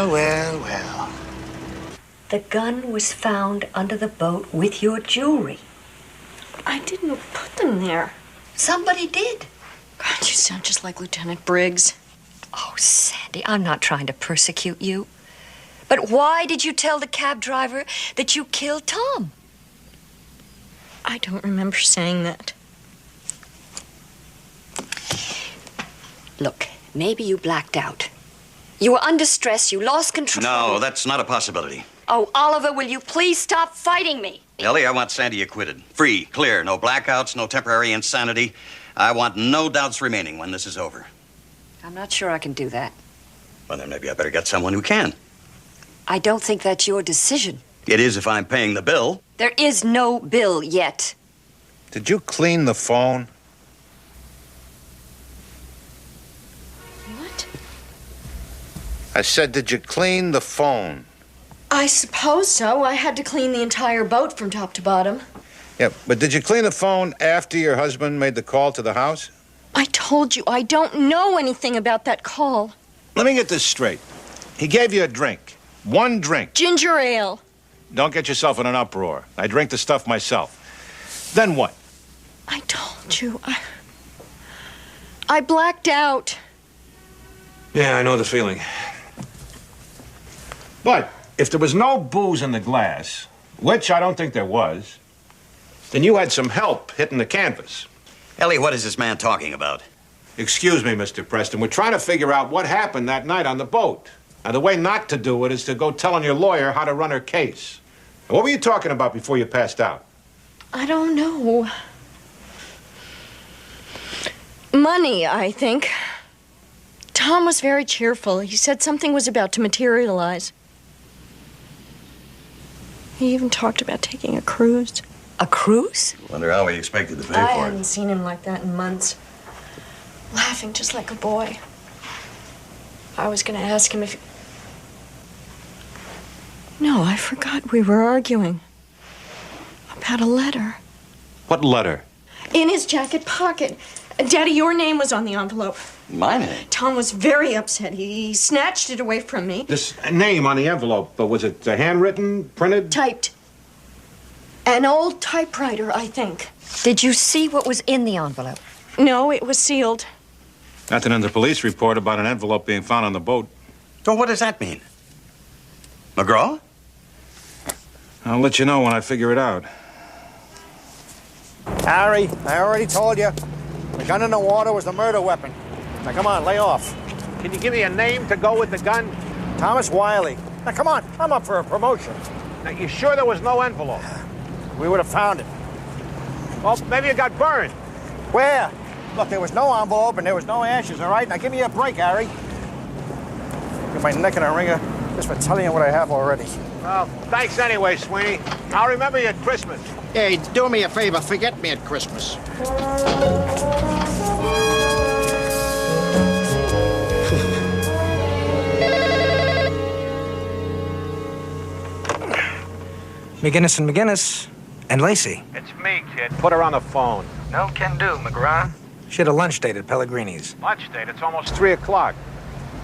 Well. The gun was found under the boat with your jewelry. I didn't put them there. Somebody did. God, you sound just like Lieutenant Briggs. Oh, Sandy, I'm not trying to persecute you. But why did you tell the cab driver that you killed Tom? I don't remember saying that. Look, maybe you blacked out. You were under stress, you lost control. No, that's not a possibility. Oh, Oliver, will you please stop fighting me? Ellie, I want Sandy acquitted. Free, clear, no blackouts, no temporary insanity. I want no doubts remaining when this is over. I'm not sure I can do that. Well, then maybe I better get someone who can. I don't think that's your decision. It is if I'm paying the bill. There is no bill yet. Did you clean the phone? What? I said, did you clean the phone? I suppose so. I had to clean the entire boat from top to bottom. Yeah, but did you clean the phone after your husband made the call to the house? I told you, I don't know anything about that call. Let me get this straight. He gave you a drink. One drink. Ginger ale. Don't get yourself in an uproar. I drink the stuff myself. Then what? I told you. I blacked out. Yeah, I know the feeling. But if there was no booze in the glass, which I don't think there was, then you had some help hitting the canvas. Ellie, what is this man talking about? Excuse me, Mr. Preston. We're trying to figure out what happened that night on the boat. Now, the way not to do it is to go telling your lawyer how to run her case. Now, what were you talking about before you passed out? I don't know. Money, I think. Tom was very cheerful. He said something was about to materialize. He even talked about taking a cruise. A cruise? Wonder how he expected to pay I for hadn't it. seen him like that in months. Laughing just like a boy. I was going to ask him if he... No, I forgot we were arguing. About a letter. What letter? In his jacket pocket. Daddy, your name was on the envelope. My name? Tom was very upset. He snatched it away from me. This name on the envelope, but was it handwritten, printed? Typed. An old typewriter, I think. Did you see what was in the envelope? No, it was sealed. Nothing in the police report about an envelope being found on the boat. So what does that mean? McGraw? I'll let you know when I figure it out. Harry, I already told you. The gun in the water was the murder weapon. Now, come on, lay off. Can you give me a name to go with the gun? Thomas Wiley. Now, come on, I'm up for a promotion. Now, you sure there was no envelope? We would have found it. Well, maybe it got burned. Where? Look, there was no envelope and there was no ashes, all right? Now, give me a break, Harry. Get my neck in a ringer just for telling you what I have already. Well, thanks anyway, Sweeney. I'll remember you at Christmas. Hey, do me a favor. Forget me at Christmas. McGinnis and McGinnis. And Lacey. It's me, kid. Put her on the phone. No can do, McGraw. She had a lunch date at Pellegrini's. Lunch date? It's almost 3 o'clock.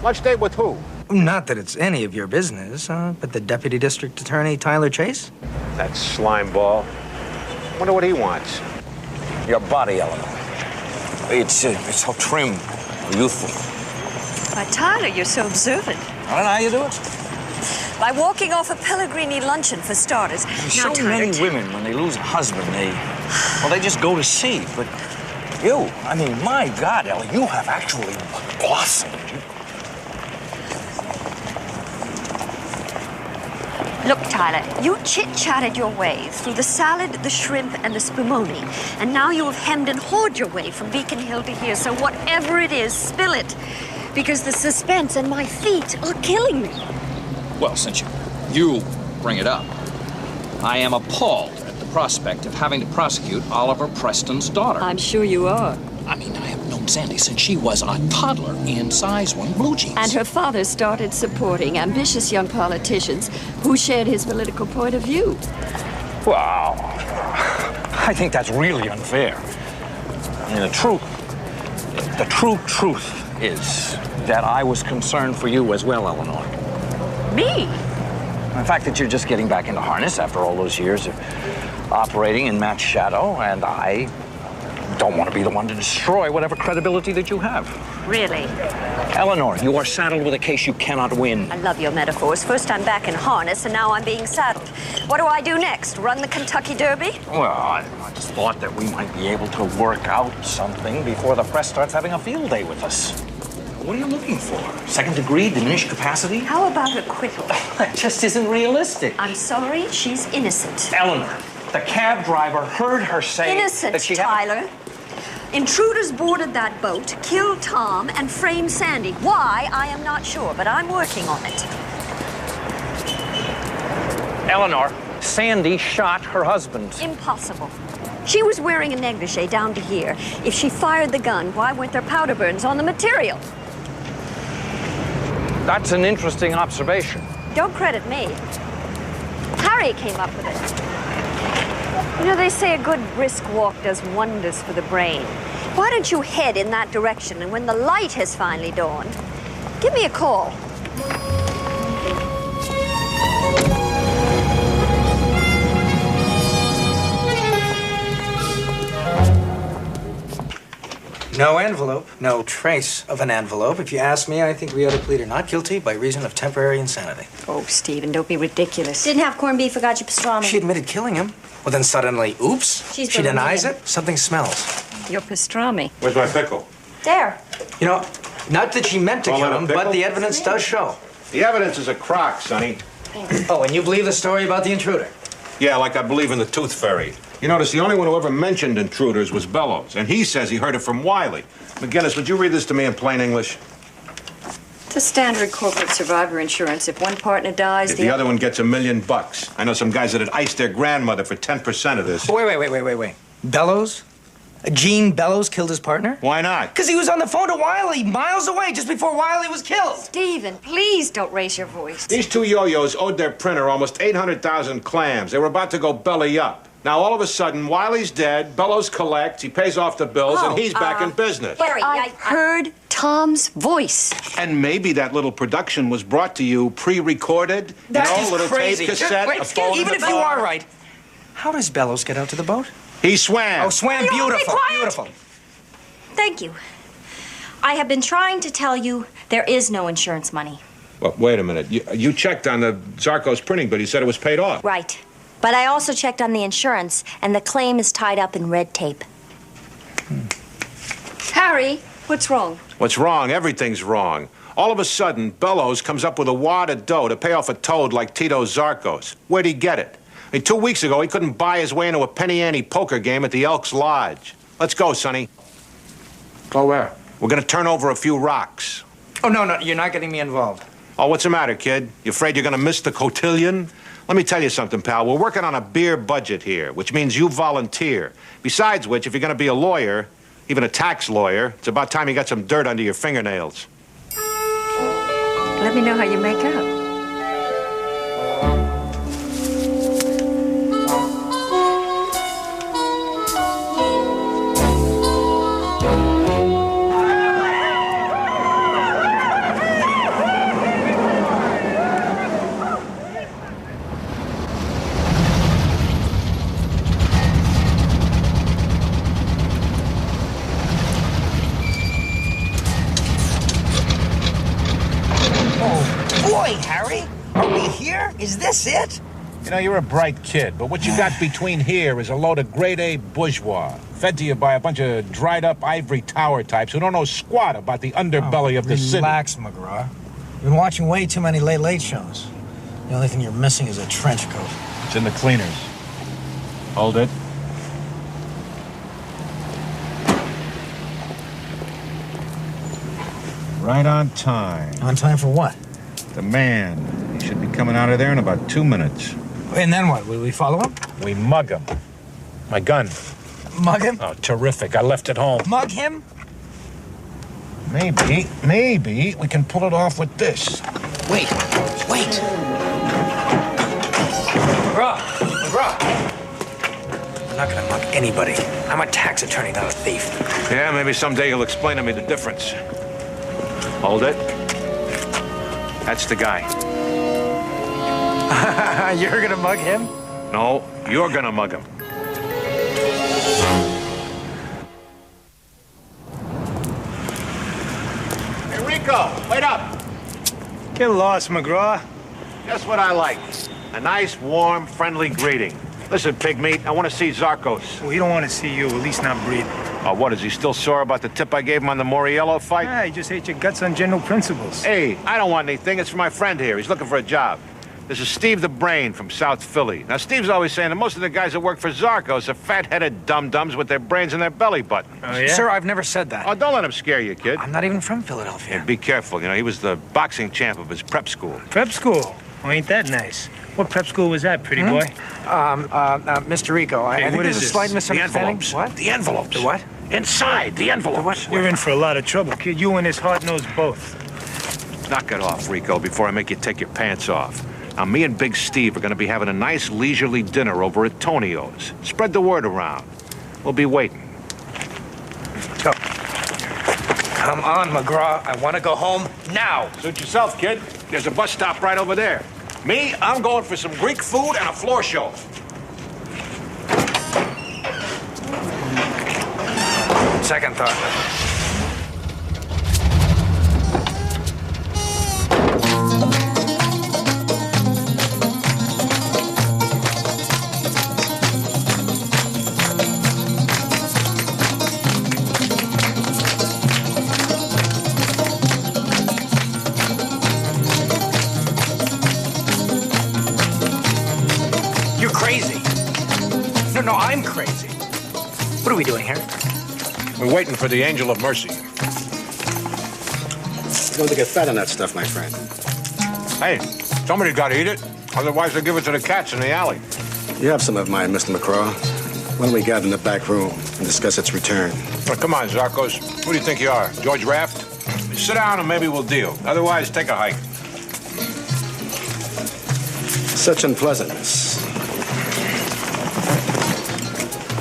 Lunch date with who? Not that it's any of your business, but the Deputy District Attorney, Tyler Chase? That slime ball. Wonder what he wants. Your body, Eleanor. It's so trim, youthful. Why, Tyler, you're so observant. I don't know how you do it. By walking off a Pellegrini luncheon, for starters. So many women, when they lose a husband, they just go to sea. But you, I mean, my God, Ellie, you have actually blossomed. Look, Tyler, you chit-chatted your way through the salad, the shrimp, and the spumoni, and now you have hemmed and hawed your way from Beacon Hill to here, so whatever it is, spill it, because the suspense and my feet are killing me. Well, since you bring it up, I am appalled at the prospect of having to prosecute Oliver Preston's daughter. I'm sure you are. I mean, I have known Sandy since she was a toddler in size 1 blue jeans. And her father started supporting ambitious young politicians who shared his political point of view. Wow. I think that's really unfair. I mean, the true truth is that I was concerned for you as well, Eleanor. Me? The fact that you're just getting back into harness after all those years of operating in Matt's shadow, and I don't want to be the one to destroy whatever credibility that you have. Really? Eleanor, you are saddled with a case you cannot win. I love your metaphors. First I'm back in harness, and now I'm being saddled. What do I do next? Run the Kentucky Derby? Well, I just thought that we might be able to work out something before the press starts having a field day with us. What are you looking for? Second degree, diminished capacity? How about acquittal? That just isn't realistic. I'm sorry, she's innocent. Eleanor, the cab driver heard her say Innocent, that she Tyler. Intruders boarded that boat, killed Tom, and framed Sandy. Why, I am not sure, but I'm working on it. Eleanor, Sandy shot her husband. Impossible. She was wearing a negligee down to here. If she fired the gun, why weren't there powder burns on the material? That's an interesting observation. Don't credit me. Harry came up with it. You know, they say a good brisk walk does wonders for the brain. Why don't you head in that direction, and when the light has finally dawned, give me a call. No envelope, no trace of an envelope. If you ask me, I think we ought to plead her not guilty by reason of temporary insanity. Oh, Stephen, don't be ridiculous. Didn't have corned beef, forgot your pastrami. She admitted killing him. Well, then suddenly, oops, She's she denies Brazilian. it. Something smells. Your pastrami. Where's my pickle? There. You know, not that she meant to Call kill it a him, pickle? but the evidence does show. The evidence is a crock, Sonny. Oh, and you believe the story about the intruder? Yeah, like I believe in the tooth fairy. You notice the only one who ever mentioned intruders was Bellows, and he says he heard it from Wiley. McGinnis, would you read this to me in plain English? It's a standard corporate survivor insurance. If one partner dies, If the other one gets $1 million. I know some guys that had iced their grandmother for 10% of this. Wait. Bellows? Gene Bellows killed his partner? Why not? Because he was on the phone to Wiley miles away just before Wiley was killed. Stephen, please don't raise your voice. These two yo-yos owed their printer almost 800,000 clams. They were about to go belly up. Now, all of a sudden, Wiley's dead, Bellows collects, he pays off the bills, and he's back in business. Harry, I heard Tom's voice. And maybe that little production was brought to you pre-recorded? That you know, is a little crazy. tape cassette, Wait, a phone even in if the you car. are right, how does Bellows get out to the boat? He swam. Oh, swam. You won't be Beautiful, quiet? beautiful. Thank you. I have been trying to tell you there is no insurance money. Well, wait a minute. You checked on the Zarco's printing, but he said it was paid off. Right. But I also checked on the insurance, and the claim is tied up in red tape. Harry, what's wrong? What's wrong? Everything's wrong. All of a sudden, Bellows comes up with a wad of dough to pay off a toad like Tito Zarco's. Where'd he get it? I mean, 2 weeks ago, he couldn't buy his way into a penny ante poker game at the Elks Lodge. Let's go, Sonny. Go where? We're gonna turn over a few rocks. Oh, no, you're not getting me involved. Oh, what's the matter, kid? You afraid you're gonna miss the cotillion? Let me tell you something, pal. We're working on a beer budget here, which means you volunteer. Besides which, if you're gonna be a lawyer, even a tax lawyer, it's about time you got some dirt under your fingernails. Let me know how you make out. Boy, Harry, are we here? Is this it? You know, you're a bright kid, but what you got between here is a load of grade-A bourgeois, fed to you by a bunch of dried-up ivory tower types who don't know squat about the underbelly of the city. Relax, McGraw. You've been watching way too many late shows. The only thing you're missing is a trench coat. It's in the cleaners. Hold it. Right on time. On time for what? The man. He should be coming out of there in about 2 minutes. And then what? Will we follow him? We mug him. My gun. Mug him? Oh, terrific. I left it home. Mug him? Maybe we can pull it off with this. Wait. McGraw. I'm not gonna mug anybody. I'm a tax attorney, not a thief. Yeah, maybe someday you'll explain to me the difference. Hold it. That's the guy. You're gonna mug him? No, you're gonna mug him. Hey, Rico, wait up. Get lost, McGraw. Just what I like. A nice, warm, friendly greeting. Listen, Pigmeat, I want to see Zarkos. Well, he don't want to see you, at least not breathing. Oh, what, is he still sore about the tip I gave him on the Moriello fight? Ah, he just hates your guts on general principles. Hey, I don't want anything. It's for my friend here. He's looking for a job. This is Steve the Brain from South Philly. Now, Steve's always saying that most of the guys that work for Zarkos are fat-headed dum-dums with their brains in their belly button. Oh, yeah? Sir, I've never said that. Oh, don't let him scare you, kid. I'm not even from Philadelphia. Yeah, be careful. You know, he was the boxing champ of his prep school. Prep school? Well, ain't that nice? What prep school was that, pretty boy? Mr. Rico, I think there's a slight misunderstanding. The envelopes. What? The envelopes. The what? Inside, the envelopes. The what? You're in for a lot of trouble, kid. You and this hard-nosed both. Knock it off, Rico, before I make you take your pants off. Now, me and Big Steve are going to be having a nice leisurely dinner over at Tonio's. Spread the word around. We'll be waiting. Go. Come on, McGraw. I want to go home now. Suit yourself, kid. There's a bus stop right over there. Me, I'm going for some Greek food and a floor show. Second thought. No, I'm crazy. What are we doing here? We're waiting for the Angel of Mercy. You're going to get fat on that stuff, my friend. Hey, somebody got to eat it. Otherwise, they'll give it to the cats in the alley. You have some of mine, Mr. McGraw. Why don't we gather in the back room and discuss its return? Well, come on, Zarkos. Who do you think you are, George Raft? Sit down and maybe we'll deal. Otherwise, take a hike. Such unpleasantness.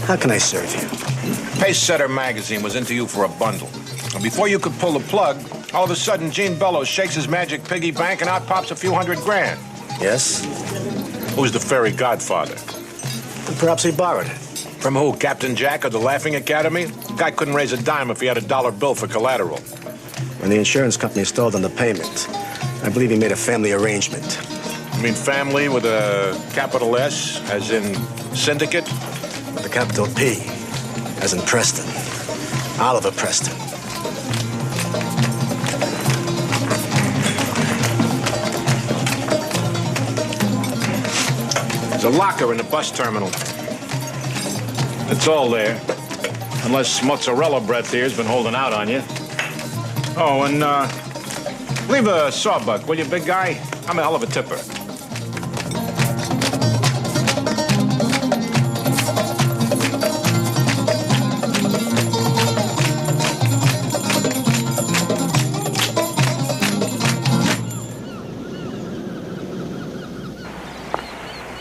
How can I serve you? Pacesetter magazine was into you for a bundle. And before you could pull the plug, all of a sudden, Gene Bellows shakes his magic piggy bank and out pops a few $100 grand. Yes? Who's the fairy godfather? And perhaps he borrowed it. From who, Captain Jack of the Laughing Academy? Guy couldn't raise a dime if he had a dollar bill for collateral. When the insurance company stalled on the payment, I believe he made a family arrangement. You mean family with a capital S, as in syndicate? With a capital P, as in Preston. Oliver Preston. There's a locker in the bus terminal. It's all there. Unless mozzarella breath here's been holding out on you. Oh, and, leave a sawbuck, will you, big guy? I'm a hell of a tipper.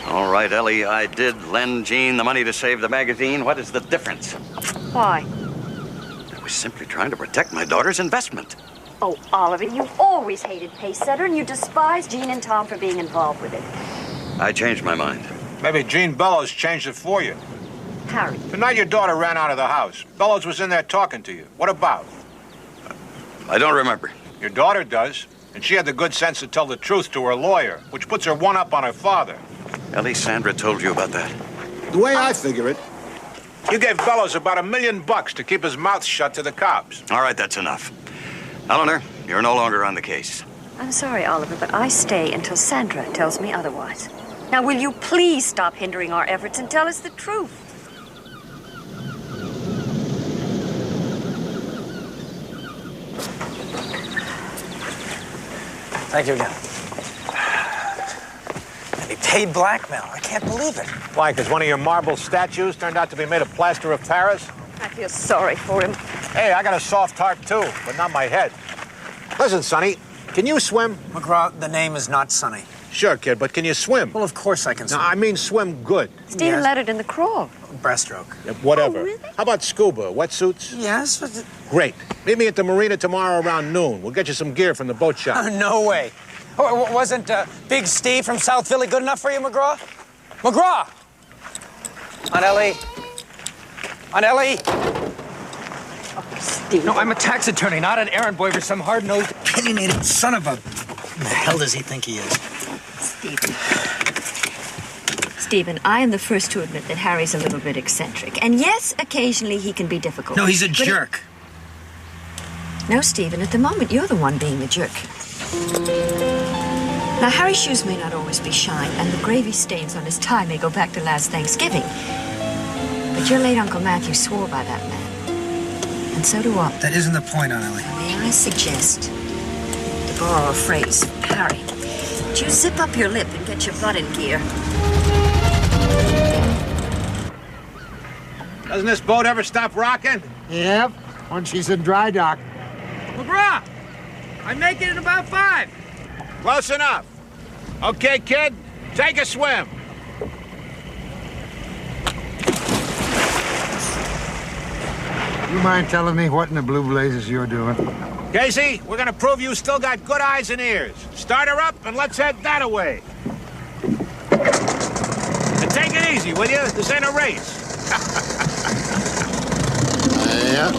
All right, Ellie, I did lend Gene the money to save the magazine. What is the difference? Why? I was simply trying to protect my daughter's investment. Oh, Oliver, you've always hated Pacesetter, and you despise Gene and Tom for being involved with it. I changed my mind. Maybe Gene Bellows changed it for you. Harry. Tonight your daughter ran out of the house. Bellows was in there talking to you. What about? I don't remember. Your daughter does, and she had the good sense to tell the truth to her lawyer, which puts her one up on her father. Ellie, Sandra told you about that. The way I figure it, you gave Bellows about $1 million to keep his mouth shut to the cops. All right, that's enough. Eleanor, you're no longer on the case. I'm sorry, Oliver, but I stay until Sandra tells me otherwise. Now, will you please stop hindering our efforts and tell us the truth? Thank you again. And he paid blackmail. I can't believe it. Why, because one of your marble statues turned out to be made of plaster of Paris? I feel sorry for him. Hey, I got a soft heart, too, but not my head. Listen, Sonny, can you swim? McGraw, the name is not Sonny. Sure, kid, but can you swim? Well, of course I can swim. No, I mean swim good. Stephen led it in the crawl. Breaststroke. Yeah, whatever. Oh, really? How about scuba, wetsuits? Yes, but... Great. Meet me at the marina tomorrow around noon. We'll get you some gear from the boat shop. No way. Wasn't Big Steve from South Philly good enough for you, McGraw? McGraw! Aunt Ellie. Aunt Ellie. Steve. No, I'm a tax attorney, not an errand boy for some hard-nosed, opinionated son of a... Who the hell does he think he is? Stephen, I am the first to admit that Harry's a little bit eccentric. And yes, occasionally he can be difficult. No, he's a But jerk. No, Stephen, at the moment you're the one being the jerk. Now, Harry's shoes may not always be shined, and the gravy stains on his tie may go back to last Thanksgiving. But your late Uncle Matthew swore by that man. And so do I. That isn't the point, Aunt Ellie. May I suggest, to borrow a phrase, Harry, that you zip up your lip and get your butt in gear. Doesn't this boat ever stop rocking? Yep, when she's in dry dock. McGraw! I make it in about 5. Close enough. Okay, kid, take a swim. You mind telling me what in the blue blazes you're doing? Casey, we're gonna prove you still got good eyes and ears. Start her up and let's head that away. And take it easy, will you? This ain't a race. Yeah.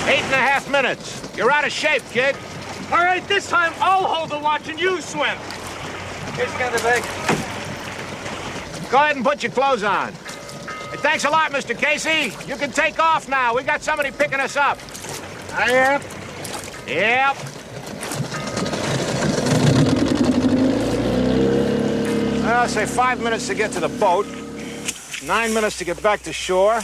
Eight and a half minutes. You're out of shape, kid. All right, this time I'll hold the watch and you swim. Here's the other bag. Go ahead and put your clothes on. Hey, thanks a lot, Mr. Casey. You can take off now. We got somebody picking us up. Yep. Yep. I'll say 5 minutes to get to the boat, 9 minutes to get back to shore,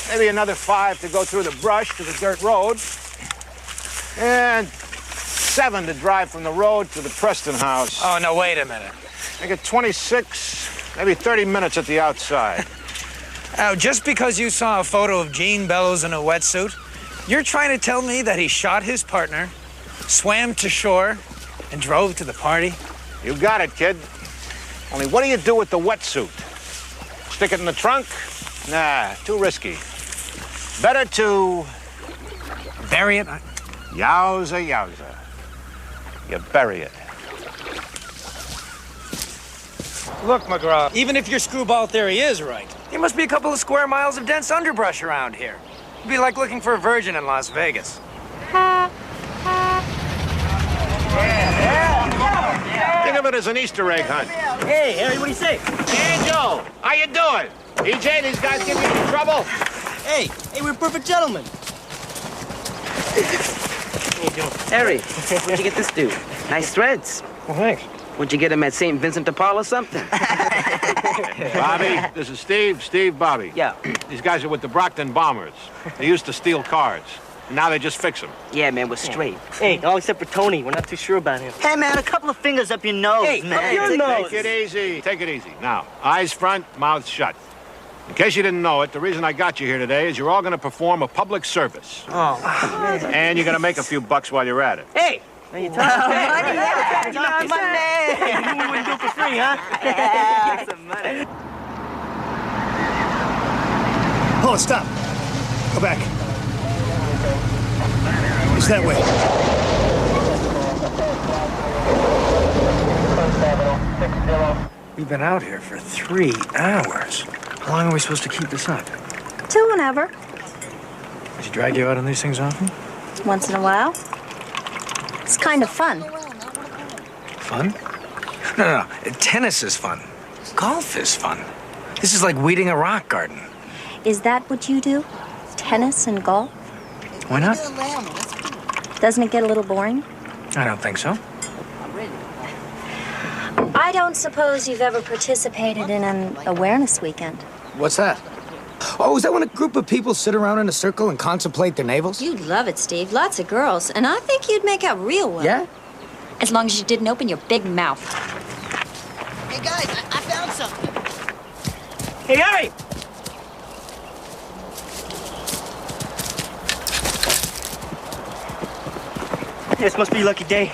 maybe another 5 to go through the brush to the dirt road, and 7 to drive from the road to the Preston house. Oh, no, wait a minute. I get 26, maybe 30 minutes at the outside. Now, just because you saw a photo of Gene Bellows in a wetsuit, you're trying to tell me that he shot his partner, swam to shore, and drove to the party? You got it, kid. Only what do you do with the wetsuit? Stick it in the trunk? Nah, too risky. Better to... Bury it? Yowza, yowza. You bury it. Look, McGraw, even if your screwball theory is right, there must be a couple of square miles of dense underbrush around here. It'd be like looking for a virgin in Las Vegas. Think of it as an Easter egg hunt. Hey, Harry, what do you say? Angel, how you doing? EJ, these guys give you any trouble? Hey, we're perfect gentlemen. Harry, where'd you get this dude? Nice threads. Well, thanks. Would you get him at St. Vincent de Paul or something? Bobby, this is Steve, Bobby. Yeah. These guys are with the Brockton Bombers. They used to steal cars. And now they just fix them. Yeah, man, we're straight. Hey, all except for Tony. We're not too sure about him. Hey, man, a couple of fingers up your nose, hey, man. Up your nose. Take it easy. Take it easy. Now, eyes front, mouth shut. In case you didn't know it, the reason I got you here today is you're all going to perform a public service. Oh. And you're going to make a few bucks while you're at it. Hey. Now you're talking money. You wouldn't do it for free, huh? Yeah, some money. Hold it, stop. Go back. It's that way. We've been out here for 3 hours. How long are we supposed to keep this up? Till whenever. Does he drag you out on these things often? Once in a while. It's kind of fun. Fun? No. Tennis is fun. Golf is fun. This is like weeding a rock garden. Is that what you do? Tennis and golf? Why not? Doesn't it get a little boring? I don't think so. I don't suppose you've ever participated in an awareness weekend. What's that? Oh, is that when a group of people sit around in a circle and contemplate their navels? You'd love it, Steve. Lots of girls. And I think you'd make out real well. Yeah? As long as you didn't open your big mouth. Hey, guys, I found something. Hey, Harry! This must be your lucky day.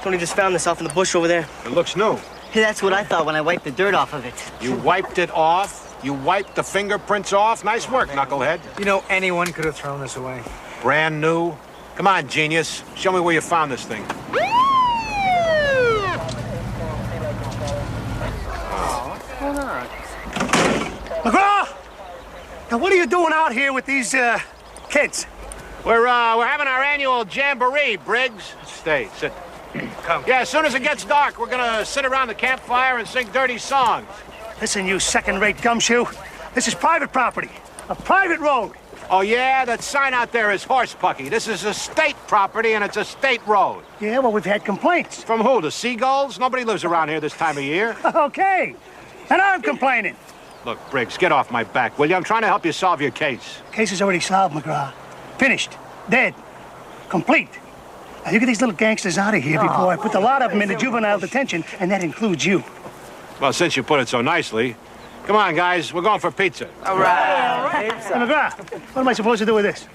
Tony just found this off in the bush over there. It looks new. Hey, that's what I thought when I wiped the dirt off of it. You wiped it off? You wiped the fingerprints off? Nice work, knucklehead. You know, anyone could have thrown this away. Brand new? Come on, genius. Show me where you found this thing. McGraw! Now, what are you doing out here with these, kids? We're having our annual jamboree, Briggs. Stay, sit. Come. Yeah, as soon as it gets dark, we're gonna sit around the campfire and sing dirty songs. Listen, you second-rate gumshoe. This is private property. A private road. Oh, yeah? That sign out there is horse-pucky. This is a state property, and it's a state road. Yeah, well, we've had complaints. From who? The seagulls? Nobody lives around here this time of year. Okay. And I'm complaining. Look, Briggs, get off my back, will you? I'm trying to help you solve your case. Case is already solved, McGraw. Finished. Dead. Complete. Now, you get these little gangsters out of here before I put a lot of them into juvenile detention, and that includes you. Well, since you put it so nicely, come on, guys. We're going for pizza. All right. Hey, McGraw, what am I supposed to do with this?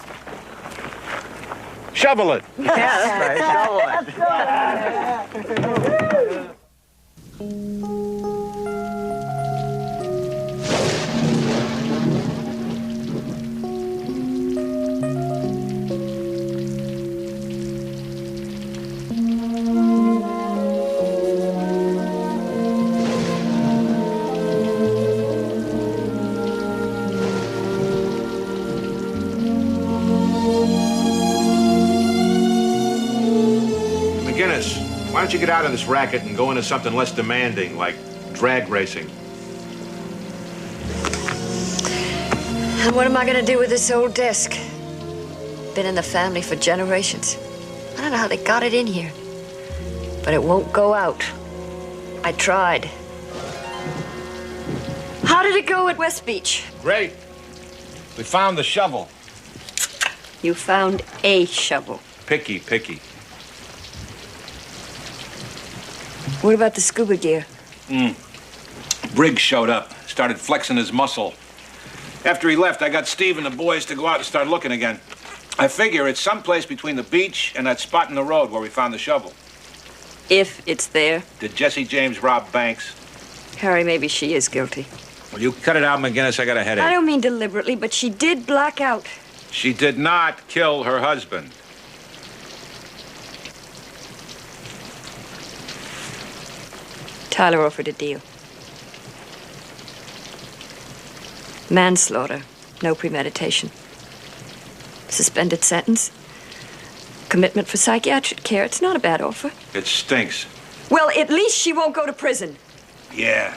Shovel it. Yeah, that's right. Shovel it. McGinnis, why don't you get out of this racket and go into something less demanding, like drag racing? And what am I gonna do with this old desk? Been in the family for generations. I don't know how they got it in here, but it won't go out. I tried. How did it go at West Beach? Great. We found the shovel. You found a shovel. Picky, picky. What about the scuba gear? Briggs showed up, started flexing his muscle. After he left, I got Steve and the boys to go out and start looking again. I figure it's someplace between the beach and that spot in the road where we found the shovel. If it's there. Did Jesse James rob banks? Harry, maybe she is guilty. Well, you cut it out, McGinnis. I got a headache. I don't mean deliberately, but she did black out. She did not kill her husband. Tyler offered a deal. Manslaughter, no premeditation. Suspended sentence. Commitment for psychiatric care. It's not a bad offer. It stinks. Well, at least she won't go to prison. Yeah.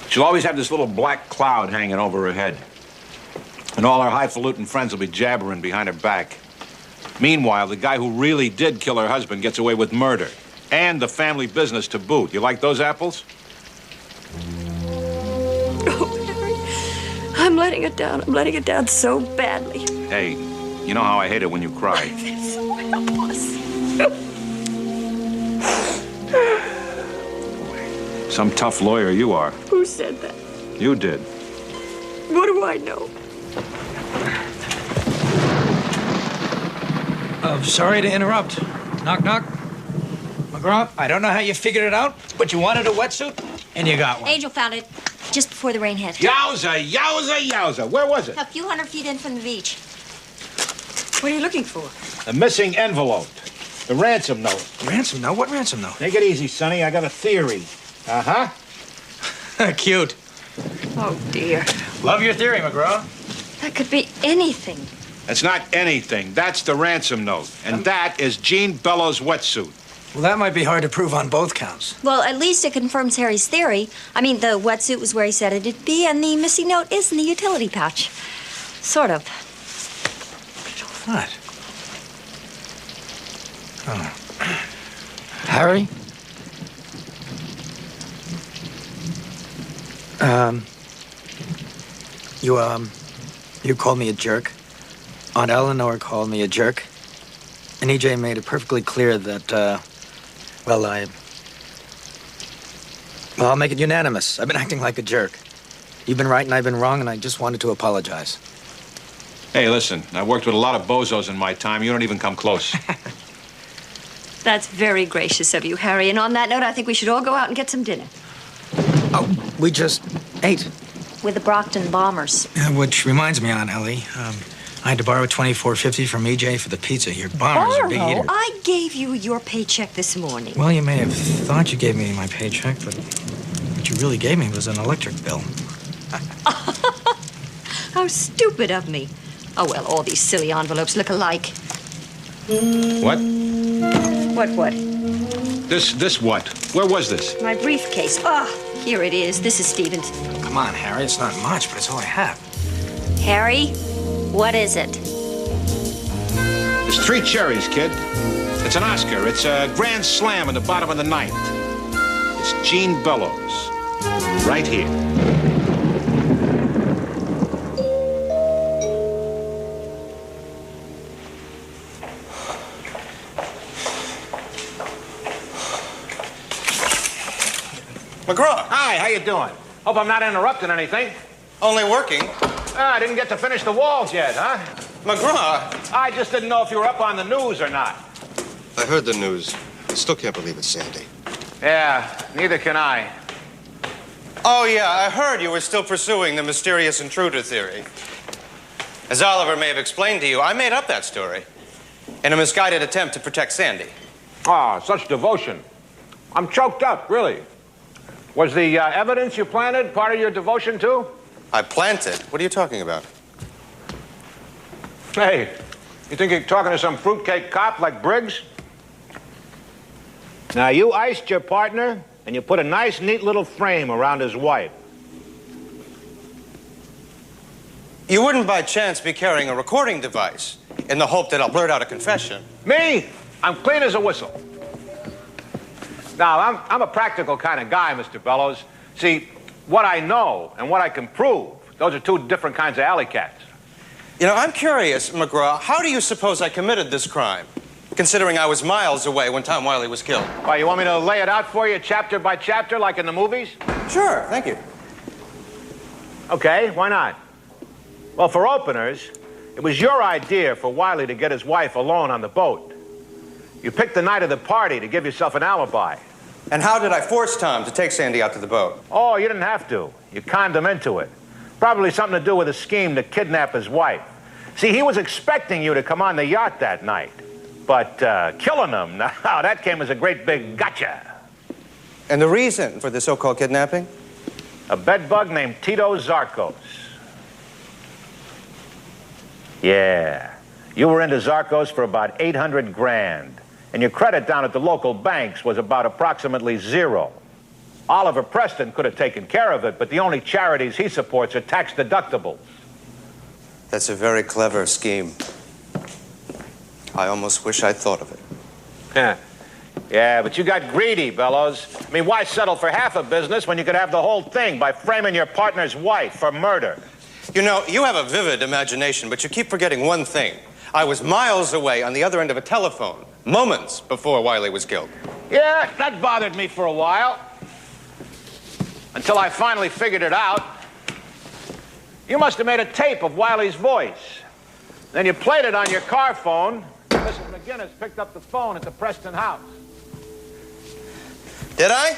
She'll always have this little black cloud hanging over her head. And all our highfalutin friends will be jabbering behind her back. Meanwhile, the guy who really did kill her husband gets away with murder. And the family business to boot. You like those apples? Oh, Harry. I'm letting it down. I'm letting it down so badly. Hey, you know how I hate it when you cry. It's so helpless. Some tough lawyer you are. Who said that? You did. What do I know? Sorry to interrupt. Knock, knock. McGraw, I don't know how you figured it out, but you wanted a wetsuit, and you got one. Angel found it just before the rain hit. Yowza, yowza, yowza. Where was it? A few hundred feet in from the beach. What are you looking for? The missing envelope. The ransom note. Ransom note? What ransom note? Take it easy, Sonny. I got a theory. Uh-huh. Cute. Oh, dear. Love your theory, McGraw. That could be anything. That's not anything. That's the ransom note. And that is Jean Bellows' wetsuit. Well, that might be hard to prove on both counts. Well, at least it confirms Harry's theory. I mean, the wetsuit was where he said it'd be, and the missing note is in the utility pouch. Sort of. What? Oh. Harry? You called me a jerk. Aunt Eleanor called me a jerk. And EJ made it perfectly clear that, I'll make it unanimous. I've been acting like a jerk. You've been right and I've been wrong, and I just wanted to apologize. Hey, listen, I've worked with a lot of bozos in my time. You don't even come close. That's very gracious of you, Harry. And on that note, I think we should all go out and get some dinner. Oh, we just ate. With the Brockton Bombers. Which reminds me, Aunt Ellie, I had to borrow $24.50 from EJ for the pizza here. Bombers are big eaters. I gave you your paycheck this morning. Well, you may have thought you gave me my paycheck, but what you really gave me was an electric bill. How stupid of me. Oh, well, all these silly envelopes look alike. What? What? This what? Where was this? My briefcase. Here it is. This is Stephen's. Come on, Harry. It's not much, but it's all I have. Harry, what is it? There's 3 cherries, kid. It's an Oscar. It's a grand slam at the bottom of the ninth. It's Gene Bellows. Right here. McGraw. Hi, how you doing? Hope I'm not interrupting anything. Only working. I didn't get to finish the walls yet, huh? McGraw. I just didn't know if you were up on the news or not. I heard the news. I still can't believe it's Sandy. Yeah, neither can I. Oh, yeah, I heard you were still pursuing the mysterious intruder theory. As Oliver may have explained to you, I made up that story in a misguided attempt to protect Sandy. Ah, such devotion. I'm choked up, really. Was the evidence you planted part of your devotion, too? I planted? What are you talking about? Hey, you think you're talking to some fruitcake cop like Briggs? Now, you iced your partner, and you put a nice, neat little frame around his wife. You wouldn't by chance be carrying a recording device in the hope that I'll blurt out a confession? Me? I'm clean as a whistle. Now, I'm a practical kind of guy, Mr. Bellows. See, what I know and what I can prove, those are 2 different kinds of alley cats. You know, I'm curious, McGraw, how do you suppose I committed this crime, considering I was miles away when Tom Wiley was killed? Why, you want me to lay it out for you chapter by chapter like in the movies? Sure, thank you. Okay, why not? Well, for openers, it was your idea for Wiley to get his wife alone on the boat. You picked the night of the party to give yourself an alibi. And how did I force Tom to take Sandy out to the boat? Oh, you didn't have to. You conned him into it. Probably something to do with a scheme to kidnap his wife. See, he was expecting you to come on the yacht that night. But killing him, now, that came as a great big gotcha. And the reason for the so-called kidnapping? A bedbug named Tito Zarkos. Yeah. You were into Zarkos for about 800 grand. And your credit down at the local banks was about approximately 0. Oliver Preston could have taken care of it, but the only charities he supports are tax deductibles. That's a very clever scheme. I almost wish I'd thought of it. Yeah, but you got greedy, Bellows. I mean, why settle for half a business when you could have the whole thing by framing your partner's wife for murder? You know, you have a vivid imagination, but you keep forgetting one thing. I was miles away on the other end of a telephone, moments before Wiley was killed. Yeah, that bothered me for a while. Until I finally figured it out. You must have made a tape of Wiley's voice. Then you played it on your car phone. Mrs. McGinnis picked up the phone at the Preston house. Did I?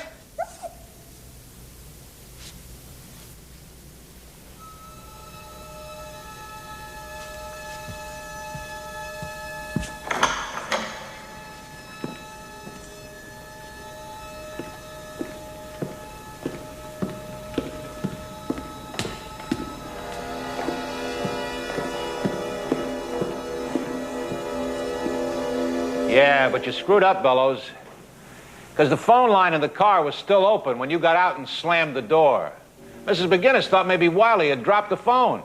Yeah, but you screwed up, Bellows. Because the phone line in the car was still open when you got out and slammed the door. Mrs. McGinnis thought maybe Wiley had dropped the phone.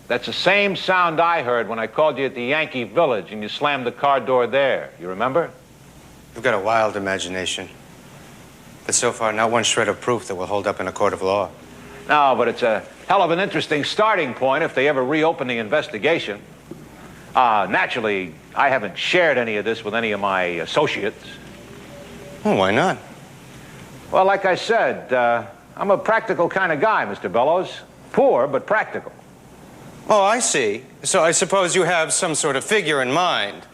That's the same sound I heard when I called you at the Yankee Village and you slammed the car door there. You remember? You've got a wild imagination. But so far, not one shred of proof that will hold up in a court of law. No, but it's a hell of an interesting starting point if they ever reopen the investigation. Naturally, I haven't shared any of this with any of my associates. Well, why not? Well, like I said, I'm a practical kind of guy, Mr. Bellows. Poor, but practical. Oh, I see. So I suppose you have some sort of figure in mind.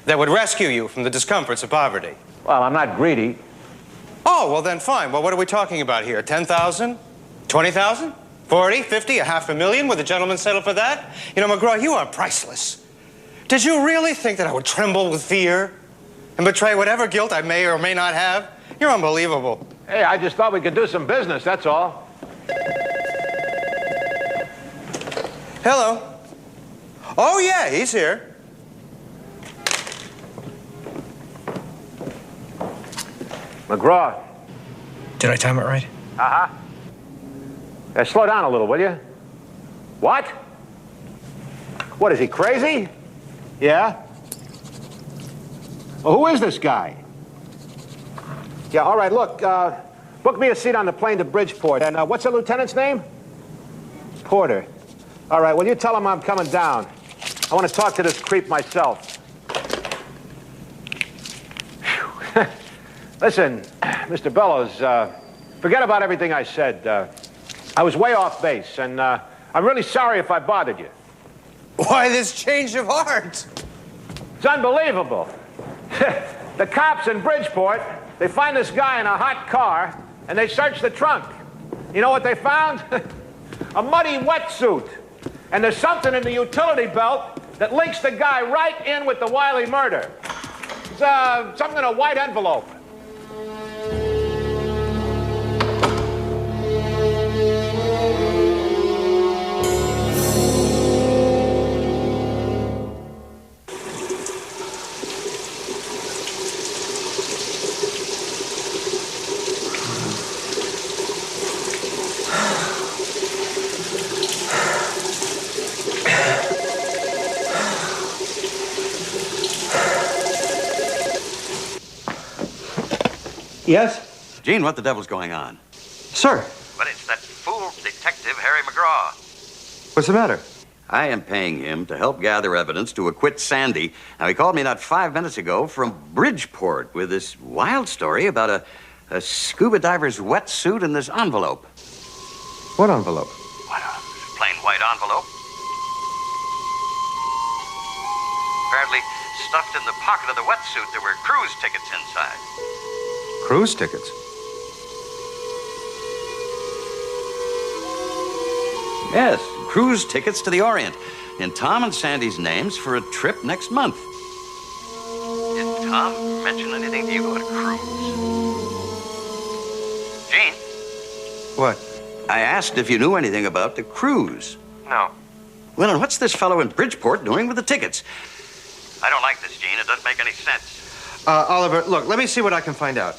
that would rescue you from the discomforts of poverty. Well, I'm not greedy. Oh, well then fine. Well, what are we talking about here? 10,000? 20,000? 40, 50, $500,000? Would the gentleman settle for that? You know, McGraw, you are priceless. Did you really think that I would tremble with fear and betray whatever guilt I may or may not have? You're unbelievable. Hey, I just thought we could do some business, that's all. Hello. Oh, yeah, he's here. McGraw. Did I time it right? Uh-huh. Slow down a little, will you? What? What, is he crazy? Yeah? Well, who is this guy? Yeah, all right, look, book me a seat on the plane to Bridgeport. And what's the lieutenant's name? Porter. All right, well, you tell him I'm coming down. I want to talk to this creep myself. Listen, Mr. Bellows, forget about everything I said. I was way off base, and I'm really sorry if I bothered you. Why this change of heart? It's unbelievable. The cops in Bridgeport, they find this guy in a hot car, and they search the trunk. You know what they found? A muddy wetsuit. And there's something in the utility belt that links the guy right in with the Wiley murder. It's something in a white envelope. Yes? Gene, what the devil's going on? Sir. Well, it's that fool detective, Harry McGraw. What's the matter? I am paying him to help gather evidence to acquit Sandy. Now, he called me not 5 minutes ago from Bridgeport with this wild story about a scuba diver's wetsuit in this envelope. What envelope? What, a plain white envelope. Apparently, stuffed in the pocket of the wetsuit, there were cruise tickets inside. Cruise tickets? Yes, cruise tickets to the Orient in Tom and Sandy's names for a trip next month. Did Tom mention anything to you about a cruise? Gene? What? I asked if you knew anything about the cruise. No. Well, and what's this fellow in Bridgeport doing with the tickets? I don't like this, Gene. It doesn't make any sense. Oliver, look, let me see what I can find out.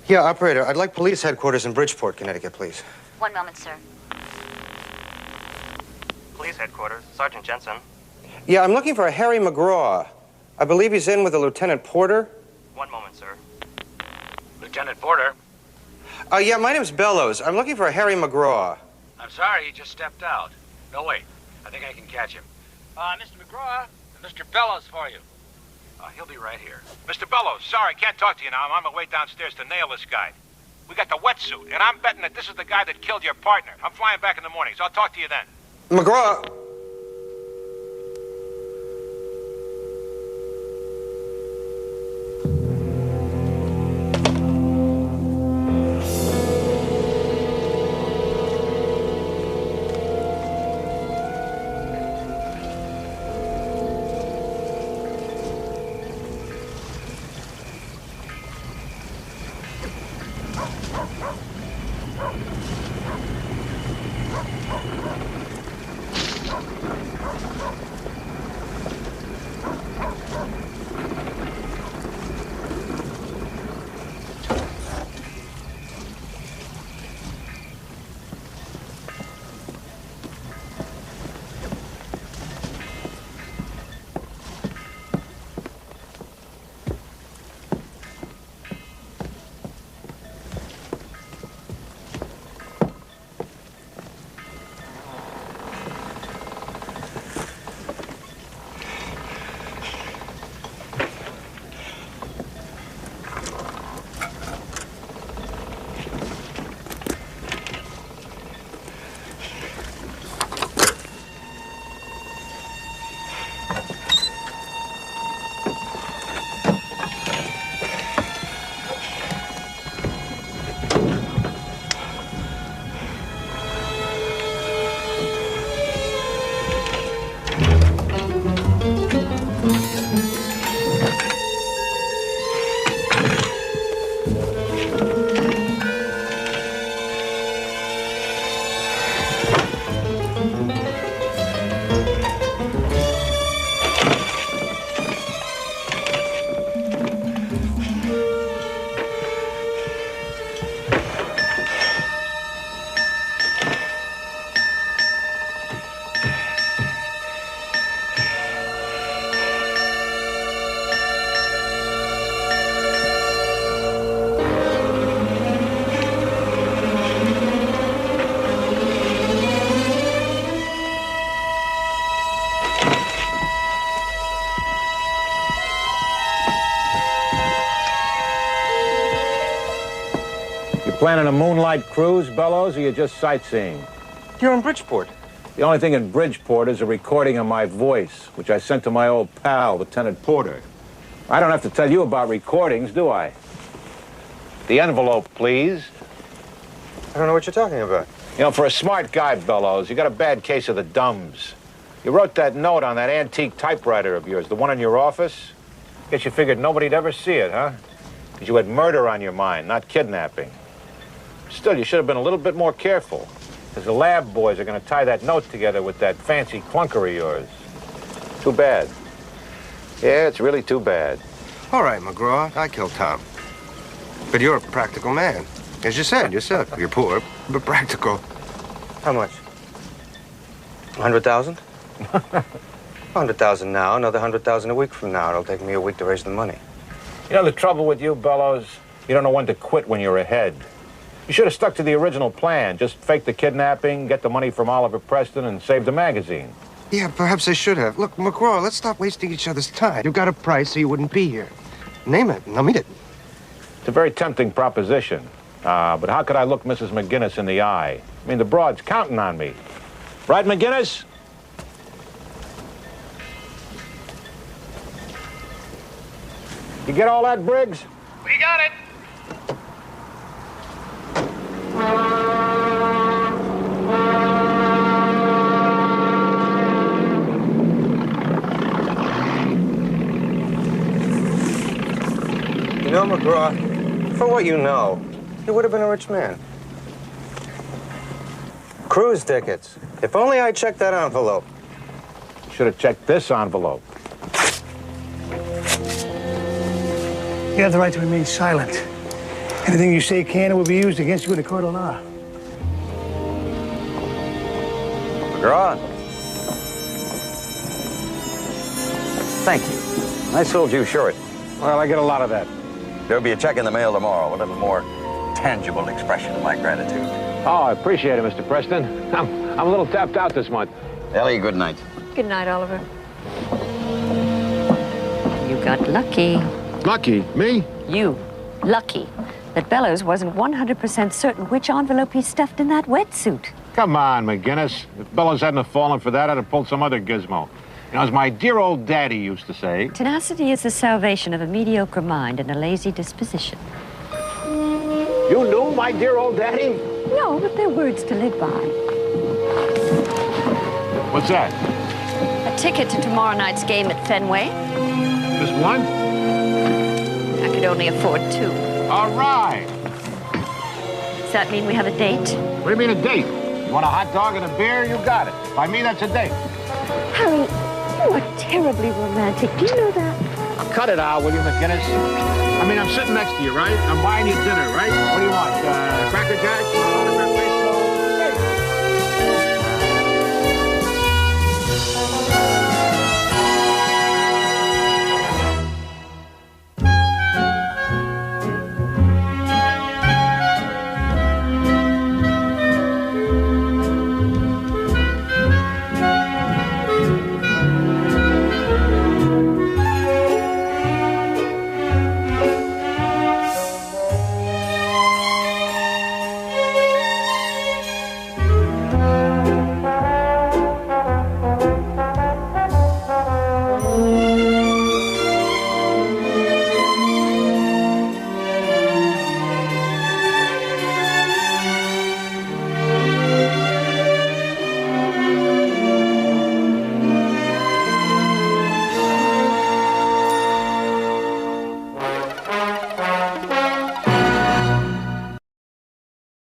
Yeah, operator, I'd like police headquarters in Bridgeport, Connecticut, please. One moment, sir. Police headquarters, Sergeant Jensen. Yeah, I'm looking for a Harry McGraw. I believe he's in with a Lieutenant Porter. One moment, sir. Lieutenant Porter? Yeah, my name's Bellows. I'm looking for a Harry McGraw. I'm sorry, he just stepped out. No, wait. I think I can catch him. Mr. McGraw, Mr. Bellows for you. He'll be right here. Mr. Bellows, sorry, can't talk to you now. I'm on my way downstairs to nail this guy. We got the wetsuit, and I'm betting that this is the guy that killed your partner. I'm flying back in the morning, so I'll talk to you then. McGraw... planning a moonlight cruise, Bellows, or you just sightseeing? You're in Bridgeport. The only thing in Bridgeport is a recording of my voice, which I sent to my old pal, Lieutenant Porter. I don't have to tell you about recordings, do I? The envelope, please. I don't know what you're talking about. You know, for a smart guy, Bellows, you got a bad case of the dumbs. You wrote that note on that antique typewriter of yours, the one in your office. Guess you figured nobody'd ever see it, huh? Because you had murder on your mind, not kidnapping. Still, you should have been a little bit more careful, because the lab boys are going to tie that note together with that fancy clunker of yours. Too bad. Yeah, it's really too bad. All right, McGraw, I killed Tom. But you're a practical man. As you said yourself, you're poor, but practical. How much? 100,000? 100,000 now, another 100,000 a week from now. It'll take me a week to raise the money. You know, the trouble with you, Bellows, you don't know when to quit when you're ahead. You should have stuck to the original plan. Just fake the kidnapping, get the money from Oliver Preston, and save the magazine. Yeah, perhaps I should have. Look, McGraw, let's stop wasting each other's time. You got a price so you wouldn't be here. Name it, and I'll meet it. It's a very tempting proposition. But how could I look Mrs. McGinnis in the eye? I mean, the broad's counting on me. Right, McGinnis? You get all that, Briggs? We got it. You know, McGraw, for what you know, you would have been a rich man. Cruise tickets. If only I checked that envelope. Should have checked this envelope. You have the right to remain silent. Anything you say can and will be used against you in a court of law. McGraw. Thank you. I sold you short. Well, I get a lot of that. There'll be a check in the mail tomorrow, a little more tangible expression of my gratitude. Oh, I appreciate it, Mr. Preston. I'm a little tapped out this month. Ellie, good night. Good night, Oliver. You got lucky. Lucky? Me? You. Lucky that Bellows wasn't 100% certain which envelope he stuffed in that wetsuit. Come on, McGinnis. If Bellows hadn't have fallen for that, I'd have pulled some other gizmo. You know, as my dear old daddy used to say... Tenacity is the salvation of a mediocre mind and a lazy disposition. You knew my dear old daddy? No, but they're words to live by. What's that? A ticket to tomorrow night's game at Fenway. Just one? I could only afford two. All right. Does that mean we have a date? What do you mean a date? You want a hot dog and a beer? You got it. By me, that's a date. Harry, you are terribly romantic. Do you know that? Cut it out, will you, McGinnis? I mean, I'm sitting next to you, right? I'm buying you dinner, right? What do you want? Cracker Jacks? Autograph base?